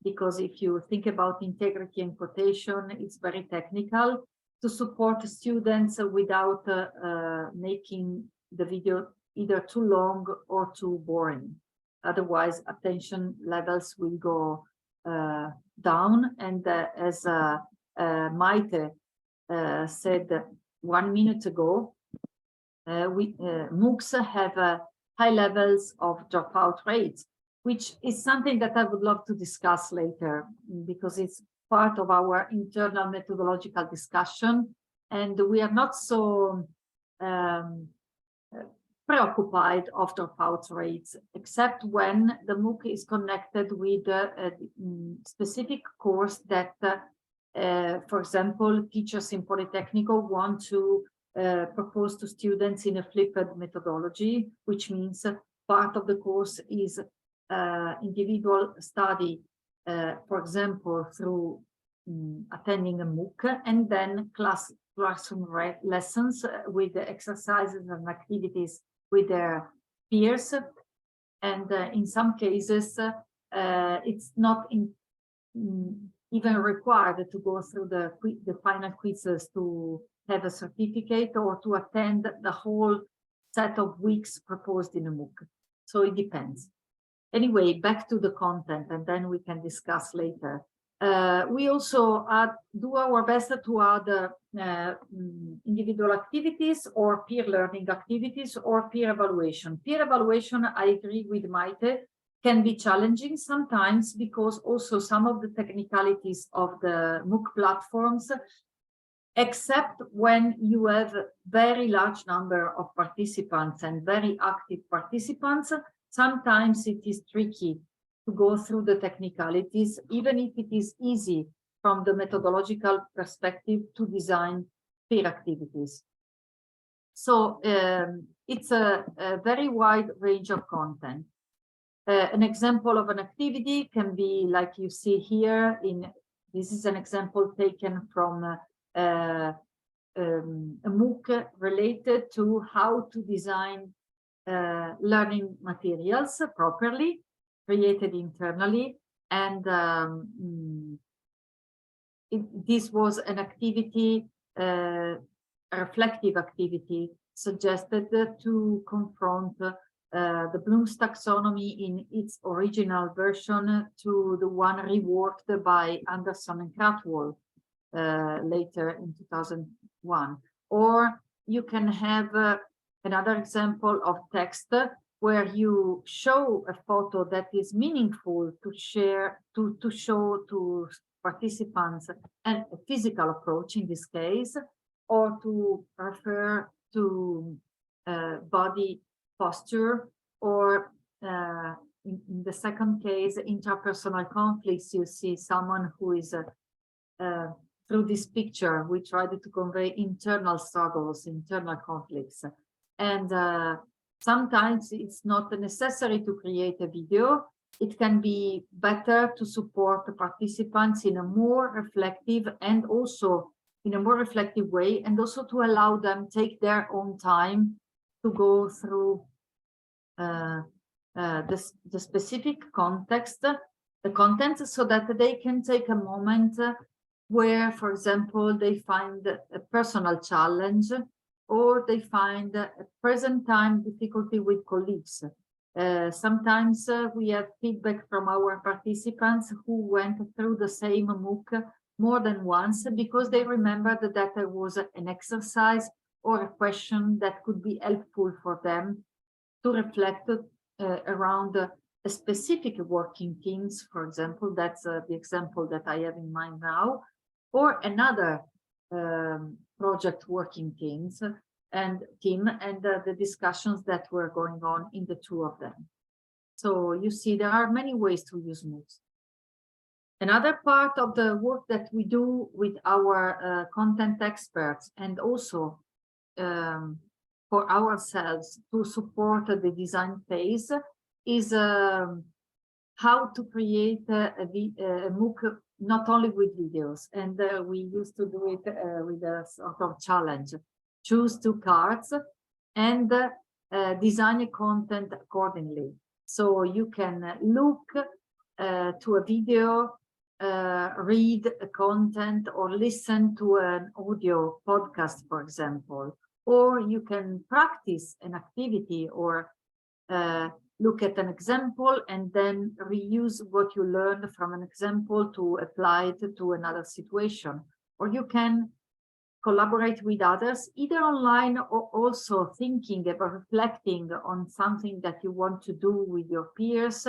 because if you think about integrity and quotation, it's very technical, to support students without making the video either too long or too boring. Otherwise, attention levels will go down. And as Maite said 1 minute ago, MOOCs have high levels of dropout rates, which is something that I would love to discuss later, because it's part of our internal methodological discussion, and we are not so preoccupied of dropout rates, except when the MOOC is connected with a specific course that, for example, teachers in Polytechnical want to propose to students in a flipped methodology, which means part of the course is individual study, for example, through attending a MOOC, and then classroom lessons with the exercises and activities with their peers. And in some cases, it's not even required to go through the final quizzes to have a certificate or to attend the whole set of weeks proposed in a MOOC. So it depends. Anyway, back to the content, and then we can discuss later. We also do our best to add individual activities or peer learning activities or peer evaluation. Peer evaluation, I agree with Maite, can be challenging sometimes, because also some of the technicalities of the MOOC platforms, except when you have a very large number of participants and very active participants, sometimes it is tricky to go through the technicalities, even if it is easy from the methodological perspective to design peer activities. So it's a very wide range of content. An example of an activity can be like you see here. This is an example taken from a MOOC related to how to design learning materials properly, created internally. And this was an activity, a reflective activity, suggested to confront the Bloom's taxonomy in its original version to the one reworked by Anderson and Cratwell later in 2001. Or you can have another example of text where you show a photo that is meaningful to share, to show to participants, and a physical approach in this case, or to refer to body posture, or in the second case, interpersonal conflicts. You see someone who is through this picture, we tried to convey internal struggles, internal conflicts. And sometimes it's not necessary to create a video. It can be better to support the participants in a more reflective and also in a more reflective way, and also to allow them take their own time to go through the specific context, the content, so that they can take a moment where, for example, they find a personal challenge, or they find a present time difficulty with colleagues. Sometimes we have feedback from our participants who went through the same MOOC more than once, because they remembered that there was an exercise or a question that could be helpful for them to reflect around a specific working teams, for example. That's the example that I have in mind now, or another project working teams and the discussions that were going on in the two of them. So you see, there are many ways to use MOOCs. Another part of the work that we do with our content experts, and also for ourselves to support the design phase, is how to create a MOOC not only with videos. And we used to do it with a sort of challenge. Choose 2 cards and design a content accordingly. So you can look to a video, read a content, or listen to an audio podcast, for example, or you can practice an activity or look at an example and then reuse what you learned from an example to apply it to another situation. Or you can collaborate with others, either online or also thinking about reflecting on something that you want to do with your peers,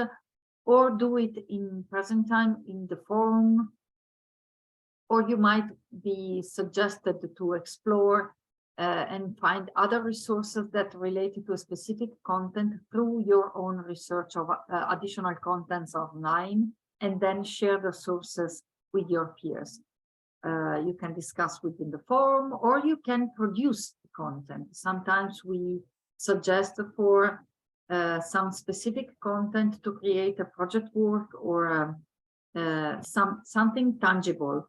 or do it in present time in the forum, or you might be suggested to explore and find other resources that relate to a specific content through your own research of additional contents online, and then share the sources with your peers. You can discuss within the forum, or you can produce content. Sometimes we suggest for some specific content to create a project work or something tangible.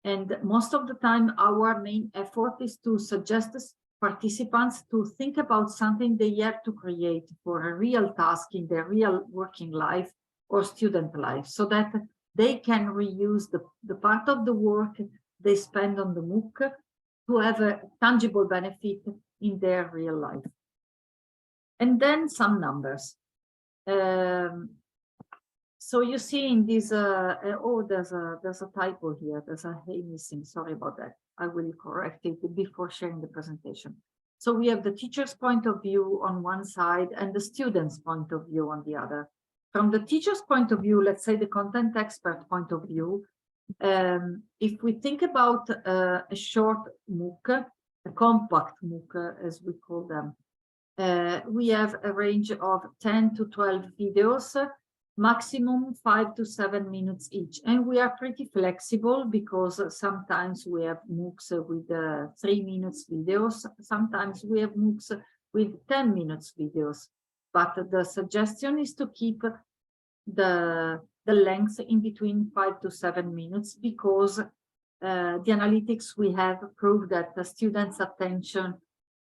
And most of the time, our main effort is to suggest participants to think about something they have to create for a real task in their real working life or student life, so that they can reuse the part of the work they spend on the MOOC to have a tangible benefit in their real life. And then some numbers. So you see in this, oh, there's a typo here. There's a hey missing. Sorry about that. I will correct it before sharing the presentation. So we have the teacher's point of view on one side and the student's point of view on the other. From the teacher's point of view, let's say the content expert point of view, if we think about a short MOOC, a compact MOOC, as we call them, we have a range of 10 to 12 videos, maximum 5 to 7 minutes each. And we are pretty flexible because sometimes we have MOOCs with 3 minutes videos. Sometimes we have MOOCs with 10 minutes videos. But the suggestion is to keep the length in between 5 to 7 minutes, because the analytics we have proved that the students' attention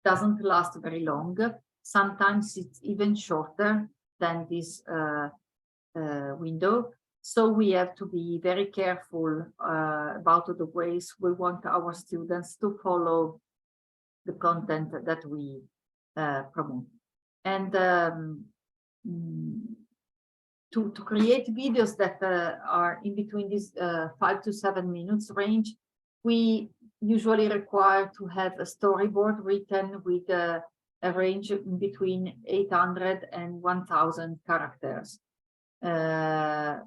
doesn't last very long. Sometimes it's even shorter than this window. So we have to be very careful about the ways we want our students to follow the content that we promote. And to create videos that are in between this 5 to 7 minutes range, we usually require to have a storyboard written with a range in between 800 and 1000 characters per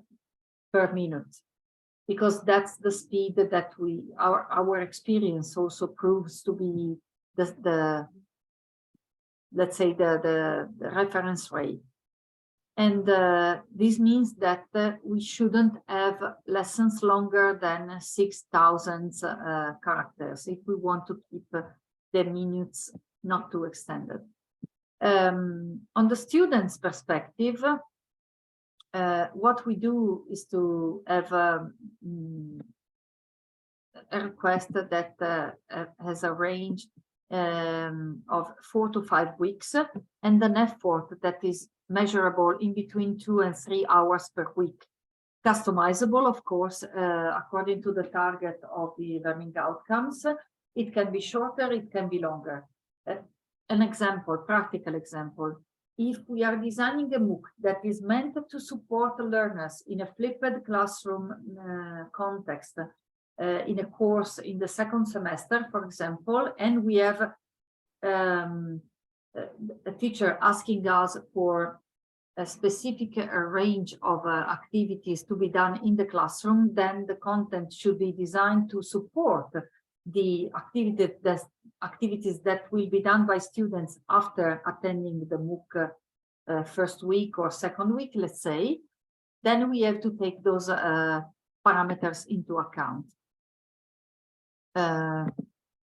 minute, because that's the speed that our experience also proves to be the let's say the reference rate. And this means that we shouldn't have lessons longer than 6,000 characters if we want to keep the minutes not too extended. On the students' perspective, what we do is to have a request that has a range of 4 to 5 weeks, and an effort that is measurable in between 2 and 3 hours per week. Customizable, of course, according to the target of the learning outcomes. It can be shorter, it can be longer. An example, practical example. If we are designing a MOOC that is meant to support learners in a flipped classroom context, in a course in the second semester, for example, and we have a teacher asking us for a specific range of activities to be done in the classroom, then the content should be designed to support the activities that will be done by students after attending the MOOC first week or second week, let's say. Then we have to take those parameters into account.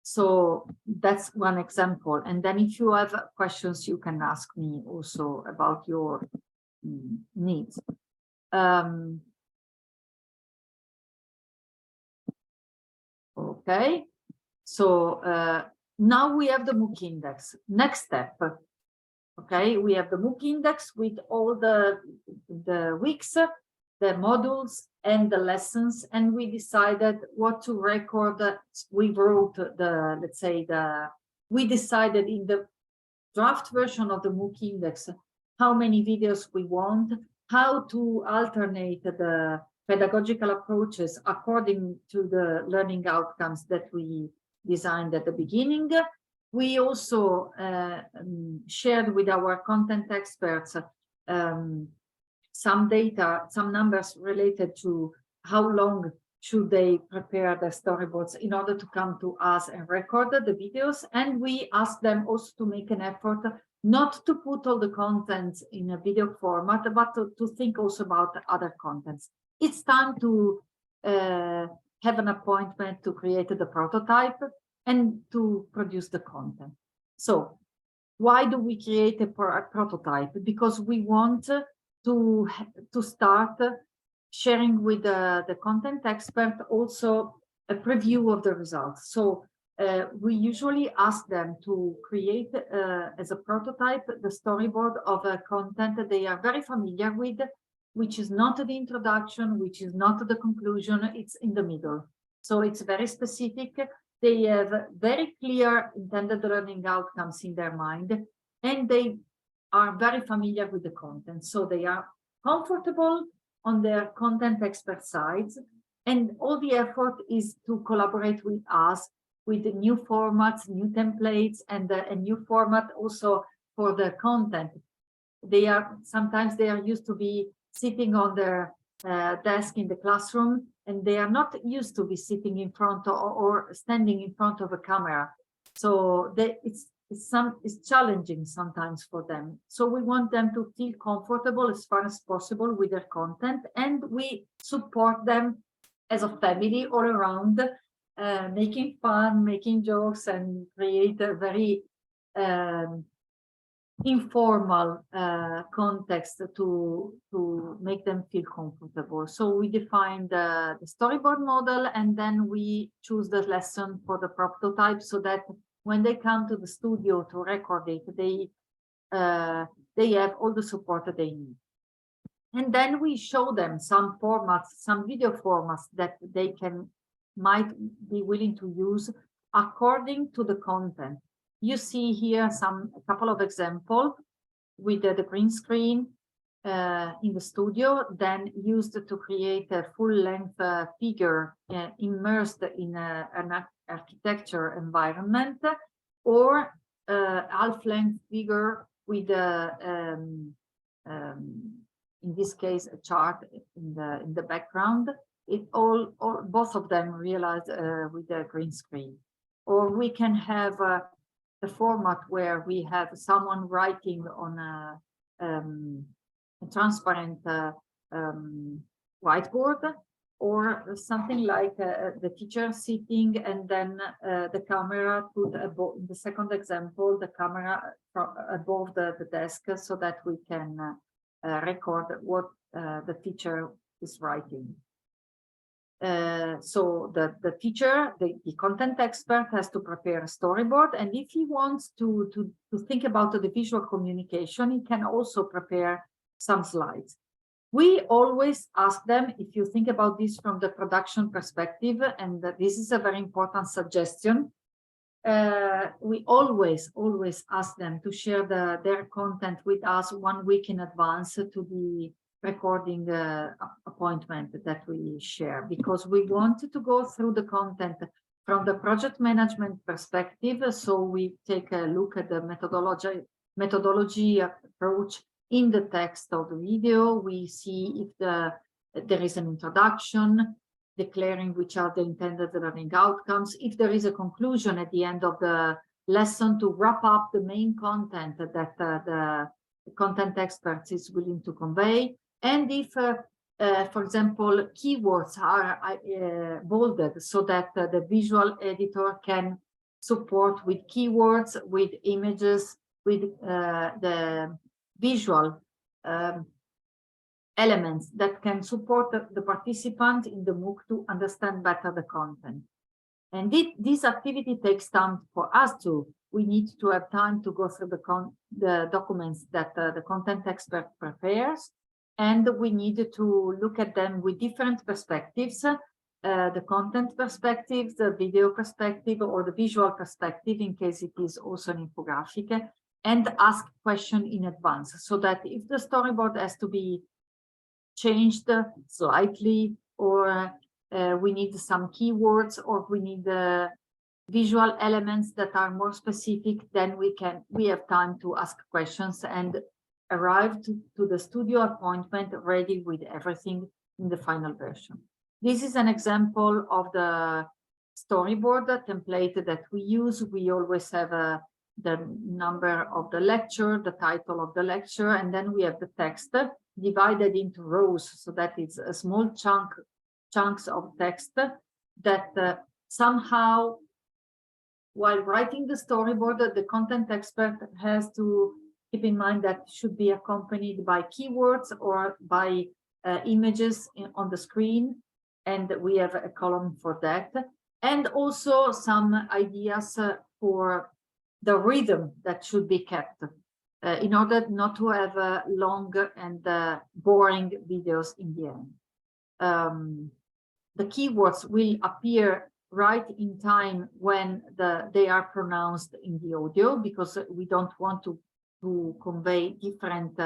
So that's one example. And then if you have questions, you can ask me also about your needs. Okay, so now we have the MOOC index. Next step. Okay, we have the MOOC index with all the weeks, the modules and the lessons, and we decided what to record. We wrote we decided in the draft version of the MOOC index how many videos we want, how to alternate the pedagogical approaches according to the learning outcomes that we designed at the beginning. We also shared with our content experts some data, some numbers related to how long should they prepare the storyboards in order to come to us and record the videos. And we asked them also to make an effort not to put all the contents in a video format, but to think also about other contents. It's time to have an appointment to create the prototype and to produce the content. So why do we create a prototype? Because we want to start sharing with the content expert also a preview of the results. So we usually ask them to create as a prototype the storyboard of a content that they are very familiar with, which is not the introduction, which is not the conclusion, it's in the middle. So it's very specific. They have very clear intended learning outcomes in their mind, and they are very familiar with the content. So they are comfortable on their content expert sides, and all the effort is to collaborate with us with the new formats, new templates, and a new format also for the content. Sometimes they are used to be sitting on their desk in the classroom, and they are not used to be sitting in front or standing in front of a camera. So it's challenging sometimes for them. So we want them to feel comfortable as far as possible with their content, and we support them as a family all around, making fun, making jokes, and create a very informal context to make them feel comfortable. So we define the storyboard model, and then we choose the lesson for the prototype so that when they come to the studio to record it, they have all the support that they need. And then we show them some formats, some video formats that they might be willing to use according to the content. You see here a couple of examples with the green screen in the studio, then used to create a full-length figure immersed in an architecture environment, or half-length figure with in this case a chart in the background. Both of them realized with the green screen. Or we can have a format where we have someone writing on a transparent whiteboard, or something like the teacher sitting, and then the camera put above, in the second example, the camera above the desk, so that we can record what the teacher is writing. So the teacher, the content expert, has to prepare a storyboard, and if he wants to think about the visual communication, he can also prepare some slides. We always ask them, if you think about this from the production perspective, and this is a very important suggestion, we always ask them to share their content with us 1 week in advance to the recording appointment that we share, because we want to go through the content from the project management perspective. So we take a look at the methodology approach in the text of the video. We see if there is an introduction declaring which are the intended learning outcomes, if there is a conclusion at the end of the lesson to wrap up the main content that the content expert is willing to convey, and if, for example, keywords are bolded so that the visual editor can support with keywords, with images, with the visual elements that can support the participant in the MOOC to understand better the content. And this activity takes time for us too. We need to have time to go through the documents that the content expert prepares, and we need to look at them with different perspectives, the content perspective, the video perspective, or the visual perspective, in case it is also an infographic, and ask question in advance, so that if the storyboard has to be changed slightly, or we need some keywords, or we need visual elements that are more specific, then we have time to ask questions and arrive to the studio appointment ready with everything in the final version. This is an example of the storyboard template that we use. We always have the number of the lecture, the title of the lecture, and then we have the text divided into rows, so that it's a small chunks of text that somehow, while writing the storyboard, the content expert has to keep in mind that it should be accompanied by keywords or by images on the screen, and we have a column for that, and also some ideas for the rhythm that should be kept in order not to have long and boring videos in the end. The keywords will appear right in time when they are pronounced in the audio, because we don't want to convey different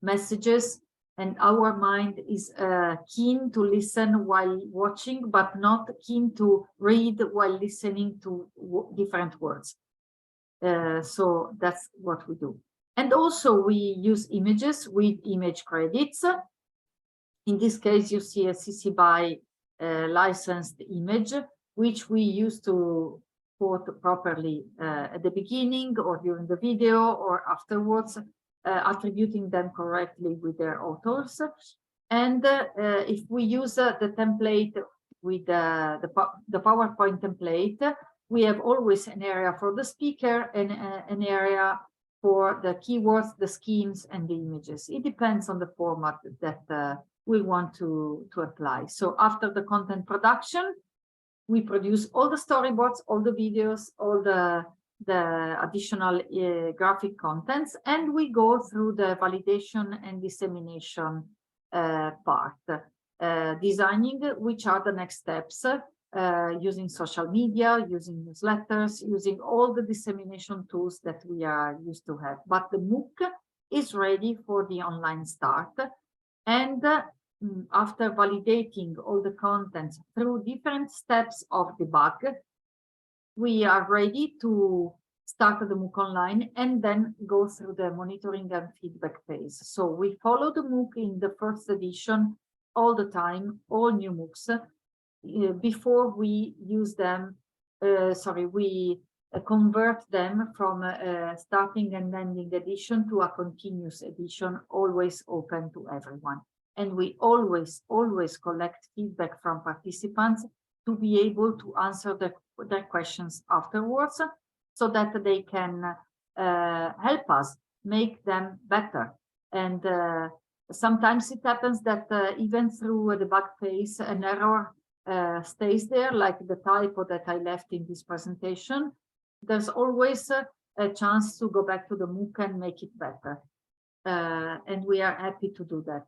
messages, and our mind is keen to listen while watching, but not keen to read while listening to different words. So that's what we do. And also we use images with image credits. In this case, you see a CC BY licensed image, which we use to quote properly at the beginning or during the video or afterwards, attributing them correctly with their authors. And if we use the template with the PowerPoint template, we have always an area for the speaker and an area for the keywords, the schemes, and the images. It depends on the format that we want to apply. So after the content production, we produce all the storyboards, all the videos, all the additional graphic contents, and we go through the validation and dissemination part, designing which are the next steps, using social media, using newsletters, using all the dissemination tools that we are used to have. But the MOOC is ready for the online start, and after validating all the contents through different steps of debug, we are ready to start the MOOC online and then go through the monitoring and feedback phase. So we follow the MOOC in the first edition all the time, all new MOOCs, before we use them, we convert them from starting and ending edition to a continuous edition, always open to everyone. And we always collect feedback from participants to be able to answer their questions afterwards, so that they can help us make them better. And sometimes it happens that even through the debug phase, an error stays there, like the typo that I left in this presentation. There's always a chance to go back to the MOOC and make it better. And we are happy to do that.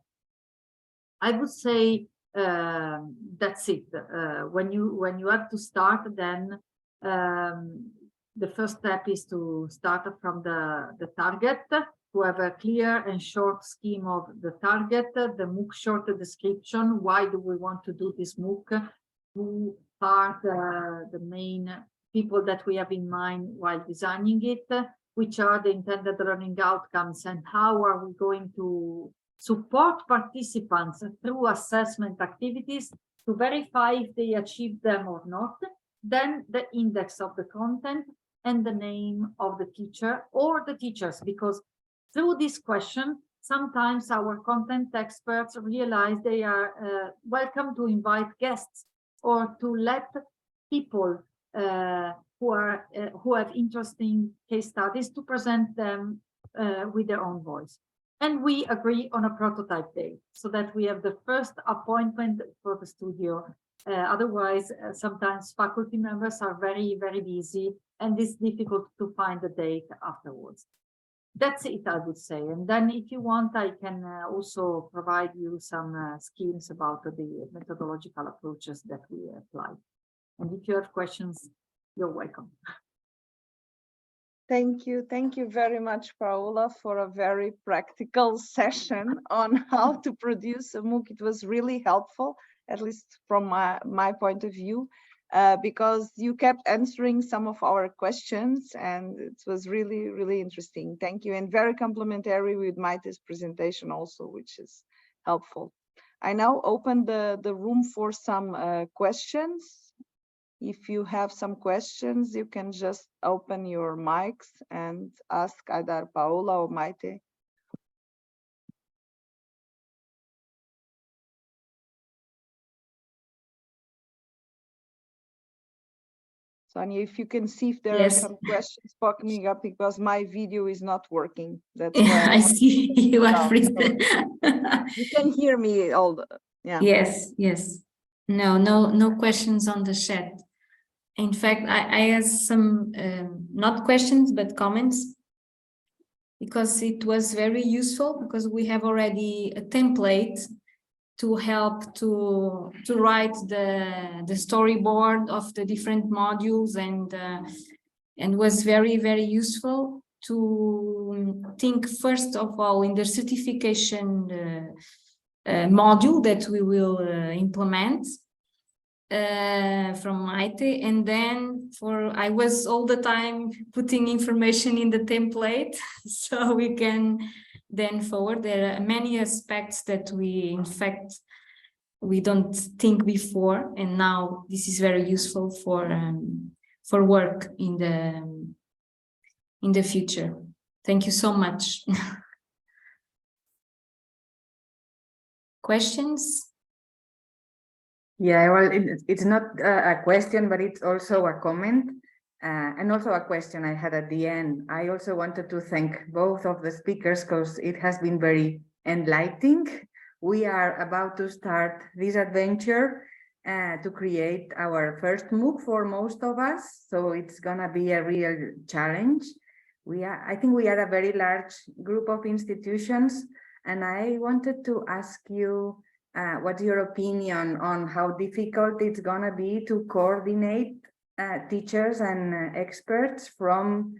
I would say that's it. When you have to start, then the first step is to start from the target, to have a clear and short scheme of the target, the MOOC short description. Why do we want to do this MOOC? Who are the main people that we have in mind while designing it? Which are the intended learning outcomes, and how are we going to support participants through assessment activities to verify if they achieved them or not? Then the index of the content and the name of the teacher or the teachers, because through this question, sometimes our content experts realize they are welcome to invite guests or to let people who have interesting case studies to present them with their own voice. And we agree on a prototype date so that we have the first appointment for the studio. Otherwise, sometimes faculty members are very, very busy, and it's difficult to find a date afterwards. that's it, I would say. And then if you want, I can also provide you some schemes about the methodological approaches that we apply. And if you have questions, you're welcome. Thank you. Thank you very much, Paola, for a very practical session on how to produce a MOOC. It was really helpful, at least from my point of view, because you kept answering some of our questions, and it was really, really interesting. Thank you, and very complementary with Maite's presentation also, which is helpful. I now open the room for some questions. If you have some questions, you can just open your mics and ask either Paola or Maite. Sonia, if you can see if there are some questions popping up, because my video is not working. That's why I see you are frozen. you can hear me all the, yeah. Yes. No questions on the chat. In fact, I have some, not questions, but comments, because it was very useful, because we have already a template to help to write the storyboard of the different modules, and was very, very useful to think first of all in the certification module that we will implement from Maite, and then I was all the time putting information in the template so we can then forward. There are many aspects that we don't think before, and now this is very useful for work in the future. Thank you so much. Questions? Yeah, well, it's not a question, but it's also a comment and also a question I had at the end. I also wanted to thank both of the speakers because it has been very enlightening. We are about to start this adventure to create our first MOOC for most of us. So it's gonna be a real challenge. I think we are a very large group of institutions, and I wanted to ask you what's your opinion on how difficult it's gonna be to coordinate teachers and experts from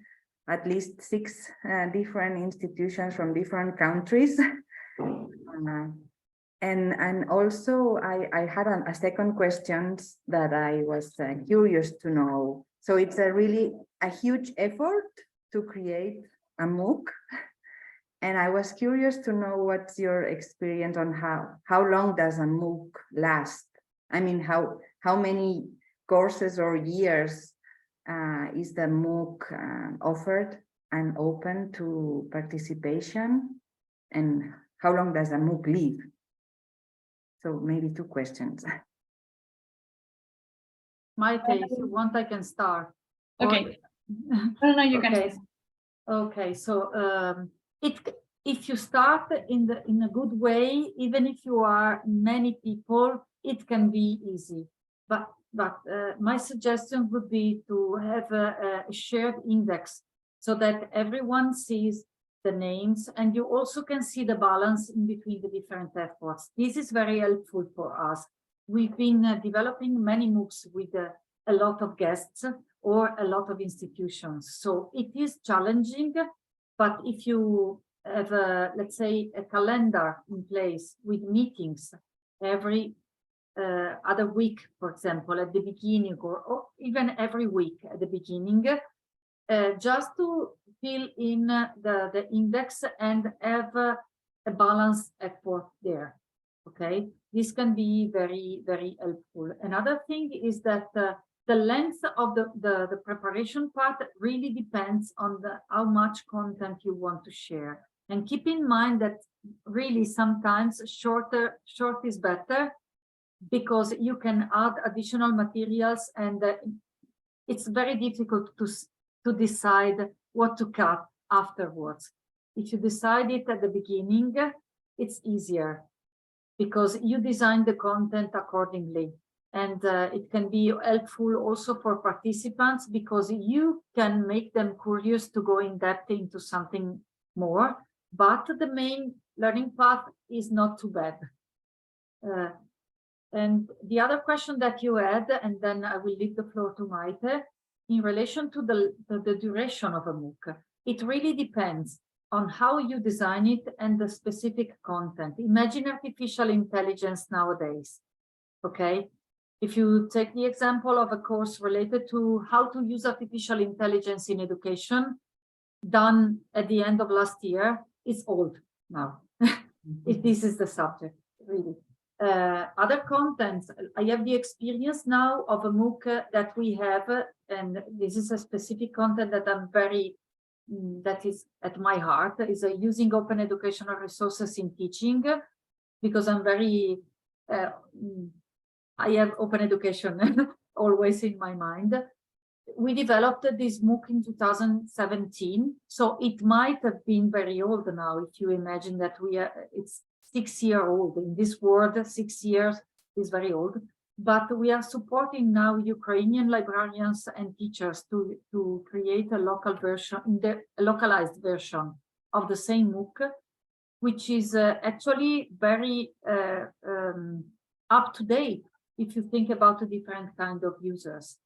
at least 6 different institutions from different countries. And also I had a second question that I was curious to know. So it's a huge effort to create a MOOC. And I was curious to know what's your experience on how long does a MOOC last? I mean, how many courses or years is the MOOC offered and open to participation? And how long does a MOOC live? So maybe 2 questions. Maite, if you want, I can start. Okay. No, you can. Okay. Okay, so if you start in a good way, even if you are many people, it can be easy. But my suggestion would be to have a shared index so that everyone sees the names, and you also can see the balance in between the different efforts. This is very helpful for us. We've been developing many MOOCs with a lot of guests or a lot of institutions. So it is challenging, but if you have let's say a calendar in place with meetings every other week, for example, at the beginning, or even every week at the beginning, just to fill in the index and have a balanced effort there. Okay, this can be very, very helpful. Another thing is that the length of the preparation part really depends on how much content you want to share. And keep in mind that really sometimes short is better, because you can add additional materials, and it's very difficult to decide what to cut afterwards. If you decide it at the beginning, it's easier because you design the content accordingly. And it can be helpful also for participants, because you can make them curious to go in depth into something more, but the main learning path is not too bad. And the other question that you had, and then I will leave the floor to Maite, in relation to the duration of a MOOC, it really depends on how you design it and the specific content. Imagine artificial intelligence nowadays, okay? If you take the example of a course related to how to use artificial intelligence in education, done at the end of last year, it's old now. If this is the subject, really. Other contents, I have the experience now of a MOOC that we have, and this is a specific content that I'm very, that is at my heart, is using open educational resources in teaching, because I'm very, I have open education always in my mind. We developed this MOOC in 2017, so it might have been very old now, if you imagine that it's 6-year-old. In this world, 6 years is very old, but we are supporting now Ukrainian librarians and teachers to create a local version, a localized version of the same MOOC, which is actually very up to date if you think about the different kind of users.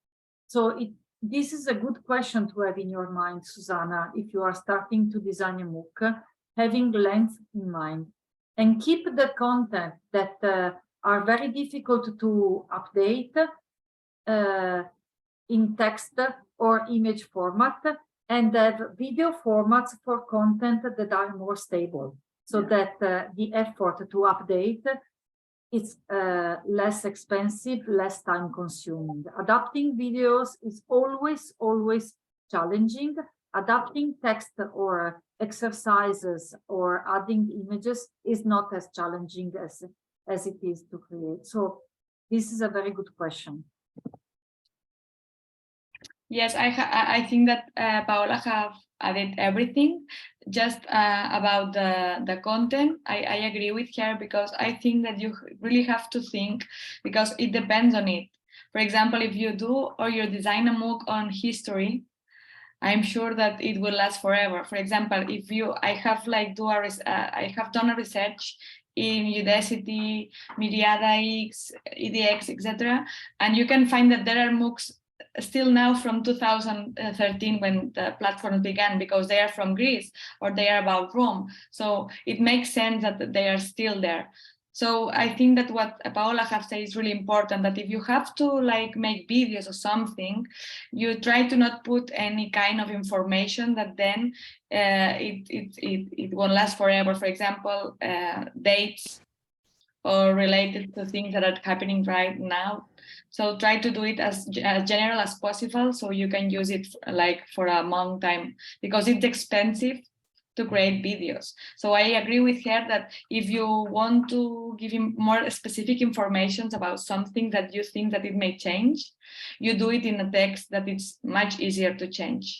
So this is a good question to have in your mind, Susanna, if you are starting to design a MOOC, having length in mind. And keep the content that are very difficult to update in text or image format, and have video formats for content that are more stable, so that the effort to update is less expensive, less time consuming. Adapting videos is always challenging. Adapting text or exercises or adding images is not as challenging as it is to create. So this is a very good question. Yes, I think that Paola have added everything. Just about the content, I agree with her, because I think that you really have to think, because it depends on it. For example, if you do or you design a MOOC on history, I'm sure that it will last forever. For example, if I have done a research in Udacity, Myriada-X, EDX, etc., and you can find that there are MOOCs still now from 2013 when the platform began, because they are from Greece or they are about Rome. So it makes sense that they are still there. So I think that what Paola have said is really important, that if you have to make videos or something, you try to not put any kind of information that then it won't last forever. For example, dates or related to things that are happening right now. So try to do it as general as possible, so you can use it for a long time, because it's expensive to create videos. So I agree with her that if you want to give him more specific information about something that you think that it may change, you do it in a text that it's much easier to change.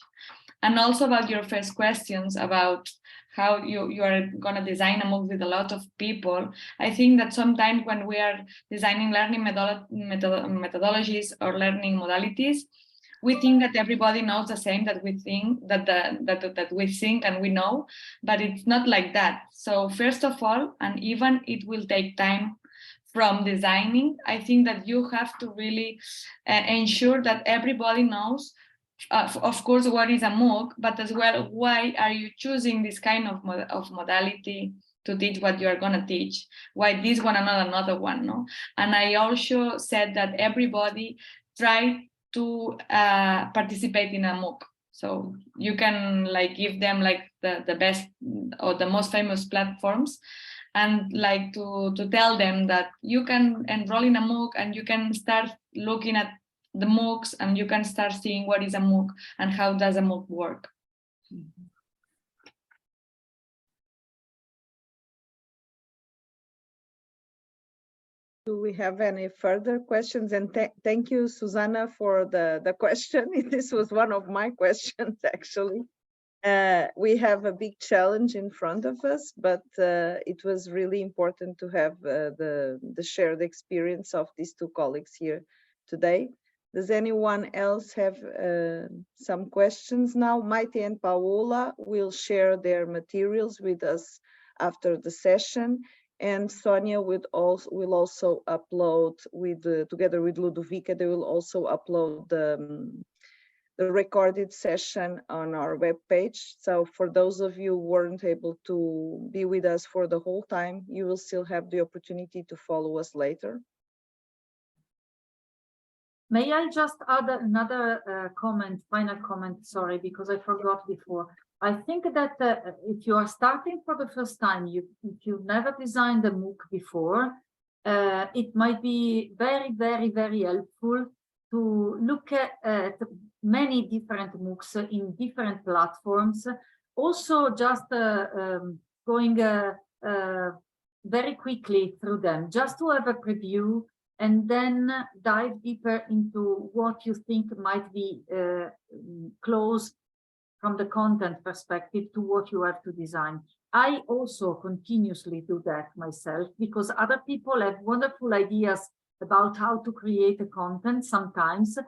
And also about your first questions about how you are going to design a MOOC with a lot of people, I think that sometimes when we are designing learning methodologies or learning modalities, we think that everybody knows the same, that we think that we think and we know, but it's not like that. So first of all, and even it will take time from designing, I think that you have to really ensure that everybody knows, of course, what is a MOOC, but as well, why are you choosing this kind of modality to teach what you are going to teach? Why this one and not another one? No? And I also said that everybody try to participate in a MOOC. So you can give them the best or the most famous platforms, and to tell them that you can enroll in a MOOC and you can start looking at the MOOCs and you can start seeing what is a MOOC and how does a MOOC work. Do we have any further questions? And thank you, Susanna, for the question. This was one of my questions, actually. We have a big challenge in front of us, but it was really important to have the shared experience of these two colleagues here today. Does anyone else have some questions now? Maite and Paola will share their materials with us after the session, and Sonia will also upload together with Ludovica. They will also upload the recorded session on our webpage. So for those of you who weren't able to be with us for the whole time, you will still have the opportunity to follow us later. May I just add another comment, final comment, sorry, because I forgot before. I think that if you are starting for the first time, if you've never designed a MOOC before, it might be very, very, very helpful to look at many different MOOCs in different platforms. Also, just going very quickly through them, just to have a preview, and then dive deeper into what you think might be close from the content perspective to what you have to design. I also continuously do that myself, because other people have wonderful ideas about how to create a content, sometimes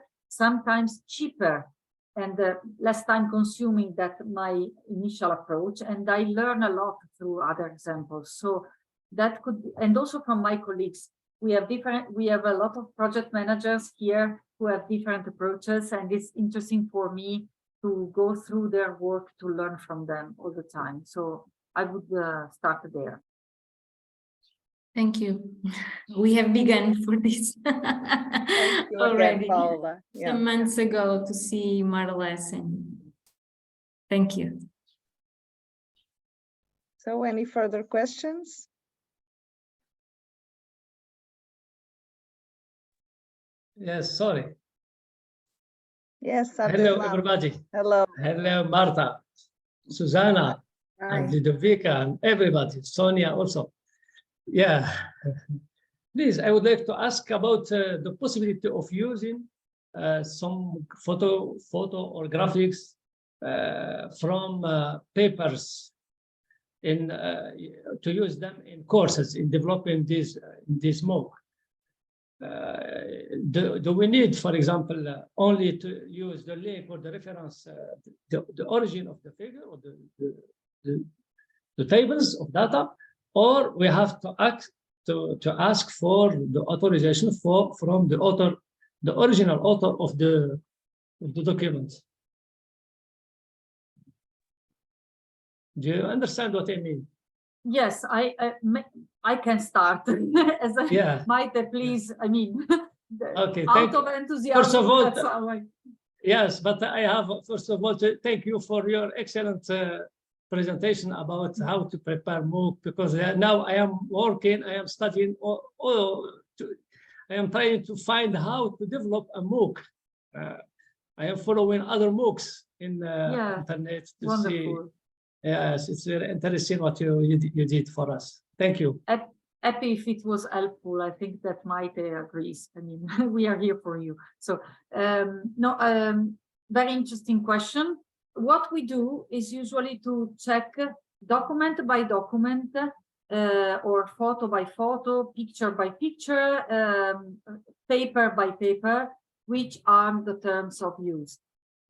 cheaper and less time consuming than my initial approach. And I learn a lot through other examples. So that could be, and also from my colleagues, we have a lot of project managers here who have different approaches, and it's interesting for me to go through their work to learn from them all the time. So I would start there. Thank you. We have begun for this Thank you already again, Paola. Yeah. some months ago to see Marles, and thank you. So any further questions? Yes, sorry. Yes. Hello, Abdullah. everybody. Hello. Hello, Marta, Susanna, and Hi. Ludovica, and everybody, Sonia also. Yeah. Please, I would like to ask about the possibility of using some photo or graphics from papers to use them in courses in developing this MOOC. Do we need, for example, only to use the link or the reference, the origin of the figure or the tables of data, or we have to ask for the authorization from the author, the original author of the document? Do you understand what I mean? Yes, I can start. As a, Yeah. Maite, please. I mean, okay. out of enthusiasm. First of all, that's how I... Yes, but I have, first of all, to thank you for your excellent presentation about how to prepare MOOC, because now I am working, I am studying, I am trying to find how to develop a MOOC. I am following other MOOCs in the internet to wonderful. see. Yes, it's very interesting what you did for us. Thank you. Happy if it was helpful. I think that Maite agrees. I mean, we are here for you. So, very interesting question. What we do is usually to check document by document or photo by photo, picture by picture, paper by paper, which are the terms of use.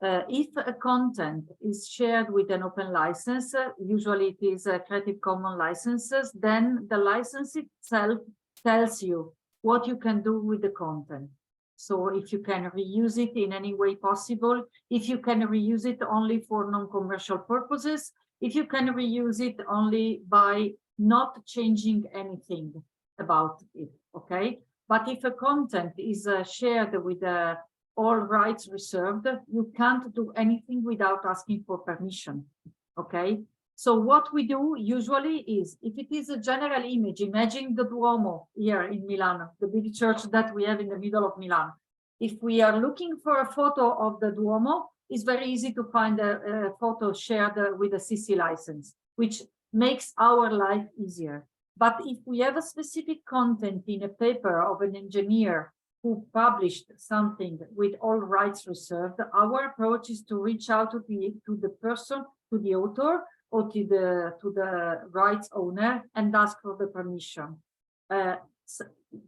If a content is shared with an open license, usually it is Creative Commons licenses, then the license itself tells you what you can do with the content. So if you can reuse it in any way possible, if you can reuse it only for non-commercial purposes, if you can reuse it only by not changing anything about it, okay? But if a content is shared with all rights reserved, you can't do anything without asking for permission, okay? So what we do usually is, if it is a general image, imagine the Duomo here in Milan, the big church that we have in the middle of Milan. If we are looking for a photo of the Duomo, it's very easy to find a photo shared with a CC license, which makes our life easier. But if we have a specific content in a paper of an engineer who published something with all rights reserved, our approach is to reach out to the person, to the author, or to the rights owner and ask for the permission,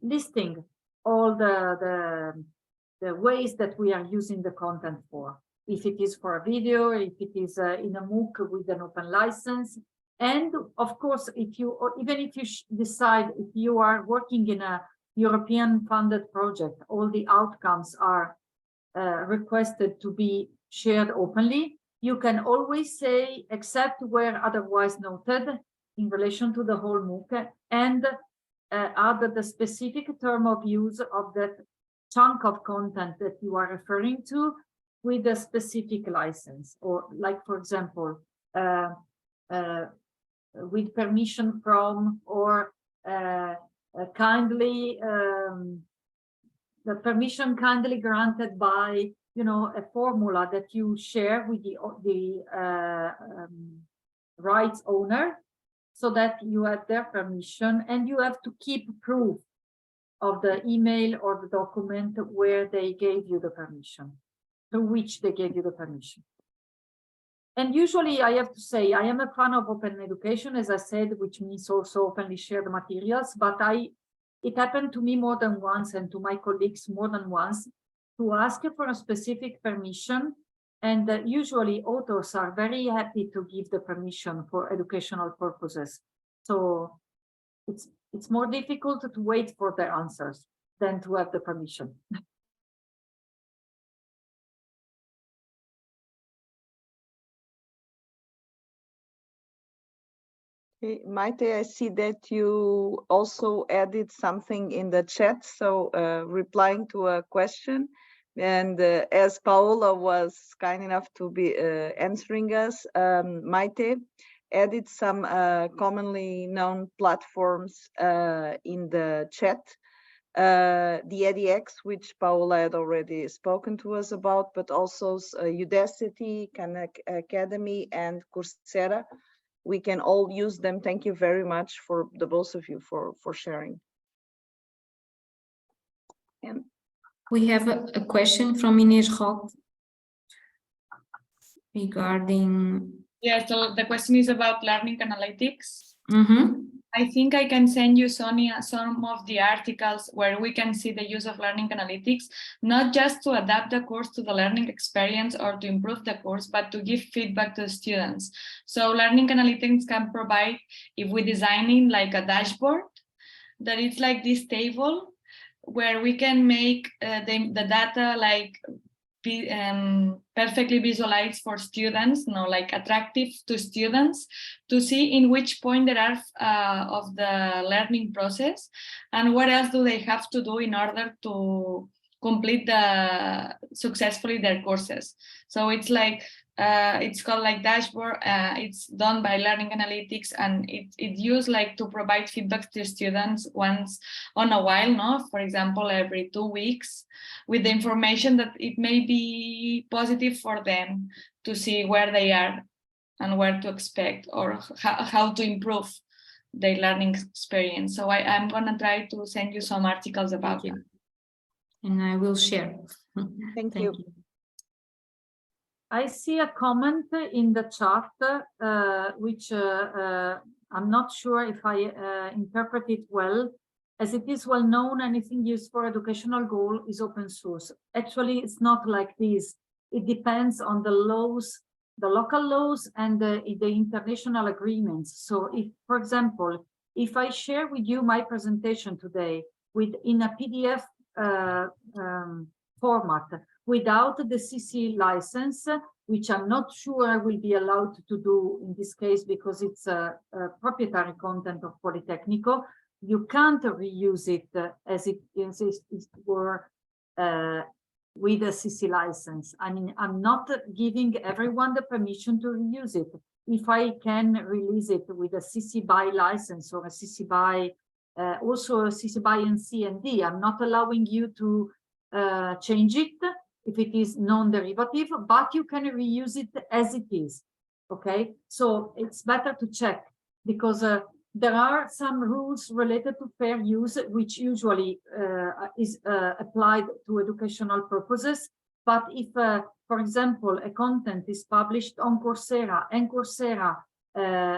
listing all the ways that we are using the content for. If it is for a video, if it is in a MOOC with an open license. And of course, if you, or even if you decide if you are working in a European funded project, all the outcomes are requested to be shared openly. You can always say, except where otherwise noted, in relation to the whole MOOC, and add the specific term of use of that chunk of content that you are referring to with a specific license, or like, for example, with permission from, or kindly, the permission kindly granted by, you know, a formula that you share with the rights owner, so that you have their permission, and you have to keep proof of the email or the document where they gave you the permission, through which they gave you the permission. And usually I have to say, I am a fan of open education, as I said, which means also openly shared materials, but it happened to me more than once, and to my colleagues more than once, to ask for a specific permission. And usually authors are very happy to give the permission for educational purposes. So it's more difficult to wait for their answers than to have the permission. Okay, Maite, I see that you also added something in the chat, so replying to a question. And as Paola was kind enough to be answering us, Maite added some commonly known platforms in the chat. The edX, which Paola had already spoken to us about, but also Udacity, Khan Academy, and Coursera. We can all use them. Thank you very much for the both of you for sharing. And we have a question from Inês Roque regarding. Yeah, so the question is about learning analytics. Mm-hmm. I think I can send you, Sonia, some of the articles where we can see the use of learning analytics, not just to adapt the course to the learning experience or to improve the course, but to give feedback to the students. So learning analytics can provide, if we design in like a dashboard, that it's like this table where we can make the data like perfectly visualized for students, like attractive to students, to see in which point they are of the learning process, and what else do they have to do in order to complete successfully their courses. So it's like it's called like dashboard. It's done by learning analytics, and it's used like to provide feedback to students once on a while, for example, every 2 weeks, with the information that it may be positive for them to see where they are and where to expect, or how to improve their learning experience. So I'm gonna try to send you some articles about that. And I will share. Thank you. I see a comment in the chat, which I'm not sure if I interpret it well. As it is well known, anything used for educational goal is open source. Actually, it's not like this. It depends on the laws, the local laws, and the international agreements. So if, for example, if I share with you my presentation today in a PDF format without the CC license, which I'm not sure I will be allowed to do in this case because it's a proprietary content of Politecnico, you can't reuse it as it were with a CC license. I mean, I'm not giving everyone the permission to reuse it. If I can release it with a CC BY license or a CC BY, also a CC BY and CND, I'm not allowing you to change it if it is non-derivative, but you can reuse it as it is. Okay, so it's better to check, because there are some rules related to fair use, which usually is applied to educational purposes. But if, for example, a content is published on Coursera and Coursera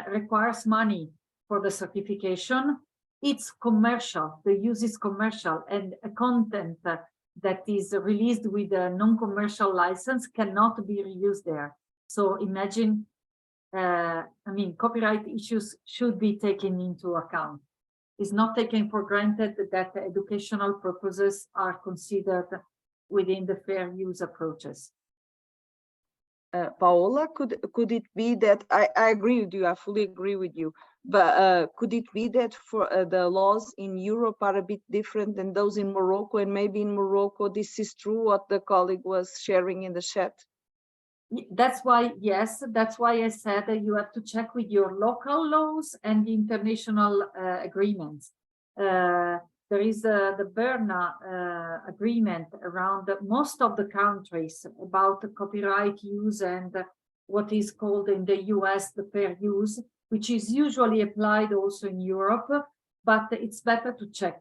requires money for the certification, it's commercial, the use is commercial, and a content that is released with a non-commercial license cannot be reused there. So imagine, I mean, copyright issues should be taken into account. It's not taken for granted that the educational purposes are considered within the fair use approaches. Paola, could it be that I agree with you, I fully agree with you, but could it be that for the laws in Europe are a bit different than those in Morocco, and maybe in Morocco this is true what the colleague was sharing in the chat? That's why, yes, that's why I said that you have to check with your local laws and the international agreements. There is the Berna agreement around most of the countries about the copyright use and what is called in the US the fair use, which is usually applied also in Europe, but it's better to check,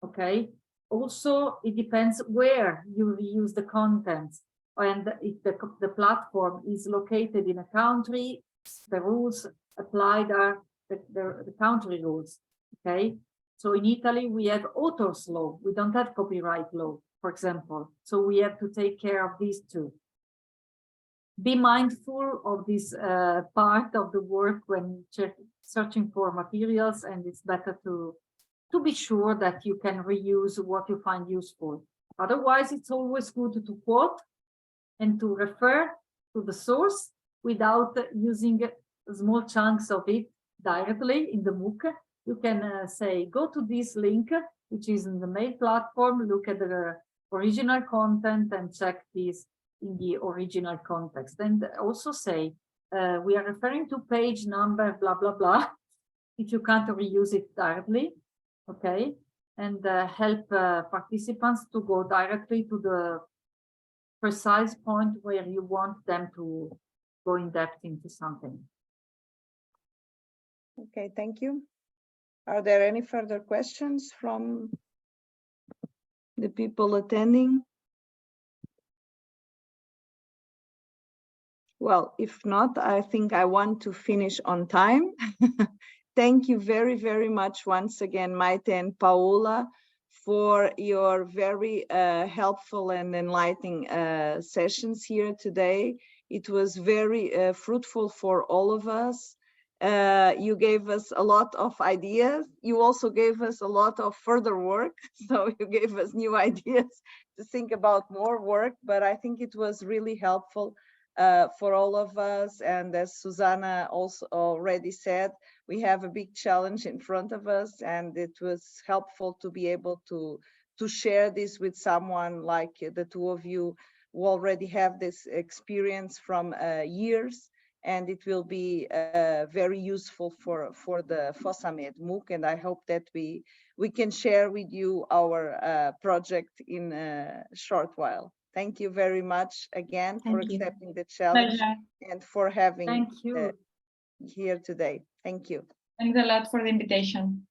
okay? Also, it depends where you reuse the contents, and if the platform is located in a country, the rules applied are the country rules, okay? So in Italy, we have author's law. We don't have copyright law, for example. So we have to take care of these two. Be mindful of this part of the work when searching for materials, and it's better to be sure that you can reuse what you find useful. Otherwise, it's always good to quote and to refer to the source without using small chunks of it directly in the MOOC. You can say, go to this link, which is in the main platform, look at the original content and check this in the original context. And also say, we are referring to page number, blah, blah, blah, if you can't reuse it directly, okay? And help participants to go directly to the precise point where you want them to go in depth into something. Okay, thank you. Are there any further questions from the people attending? Well, if not, I think I want to finish on time. Thank you very, very much once again, Maite and Paola, for your very helpful and enlightening sessions here today. It was very fruitful for all of us. You gave us a lot of ideas. You also gave us a lot of further work. So you gave us new ideas to think about more work, but I think it was really helpful for all of us. And as Susanna also already said, we have a big challenge in front of us, and it was helpful to be able to share this with someone like the two of you who already have this experience from years. And it will be very useful for the FOSAMED MOOC, and I hope that we can share with you our project in a short while. Thank you very much again for accepting the challenge and for having here today. Thank you. Thanks a lot for the invitation.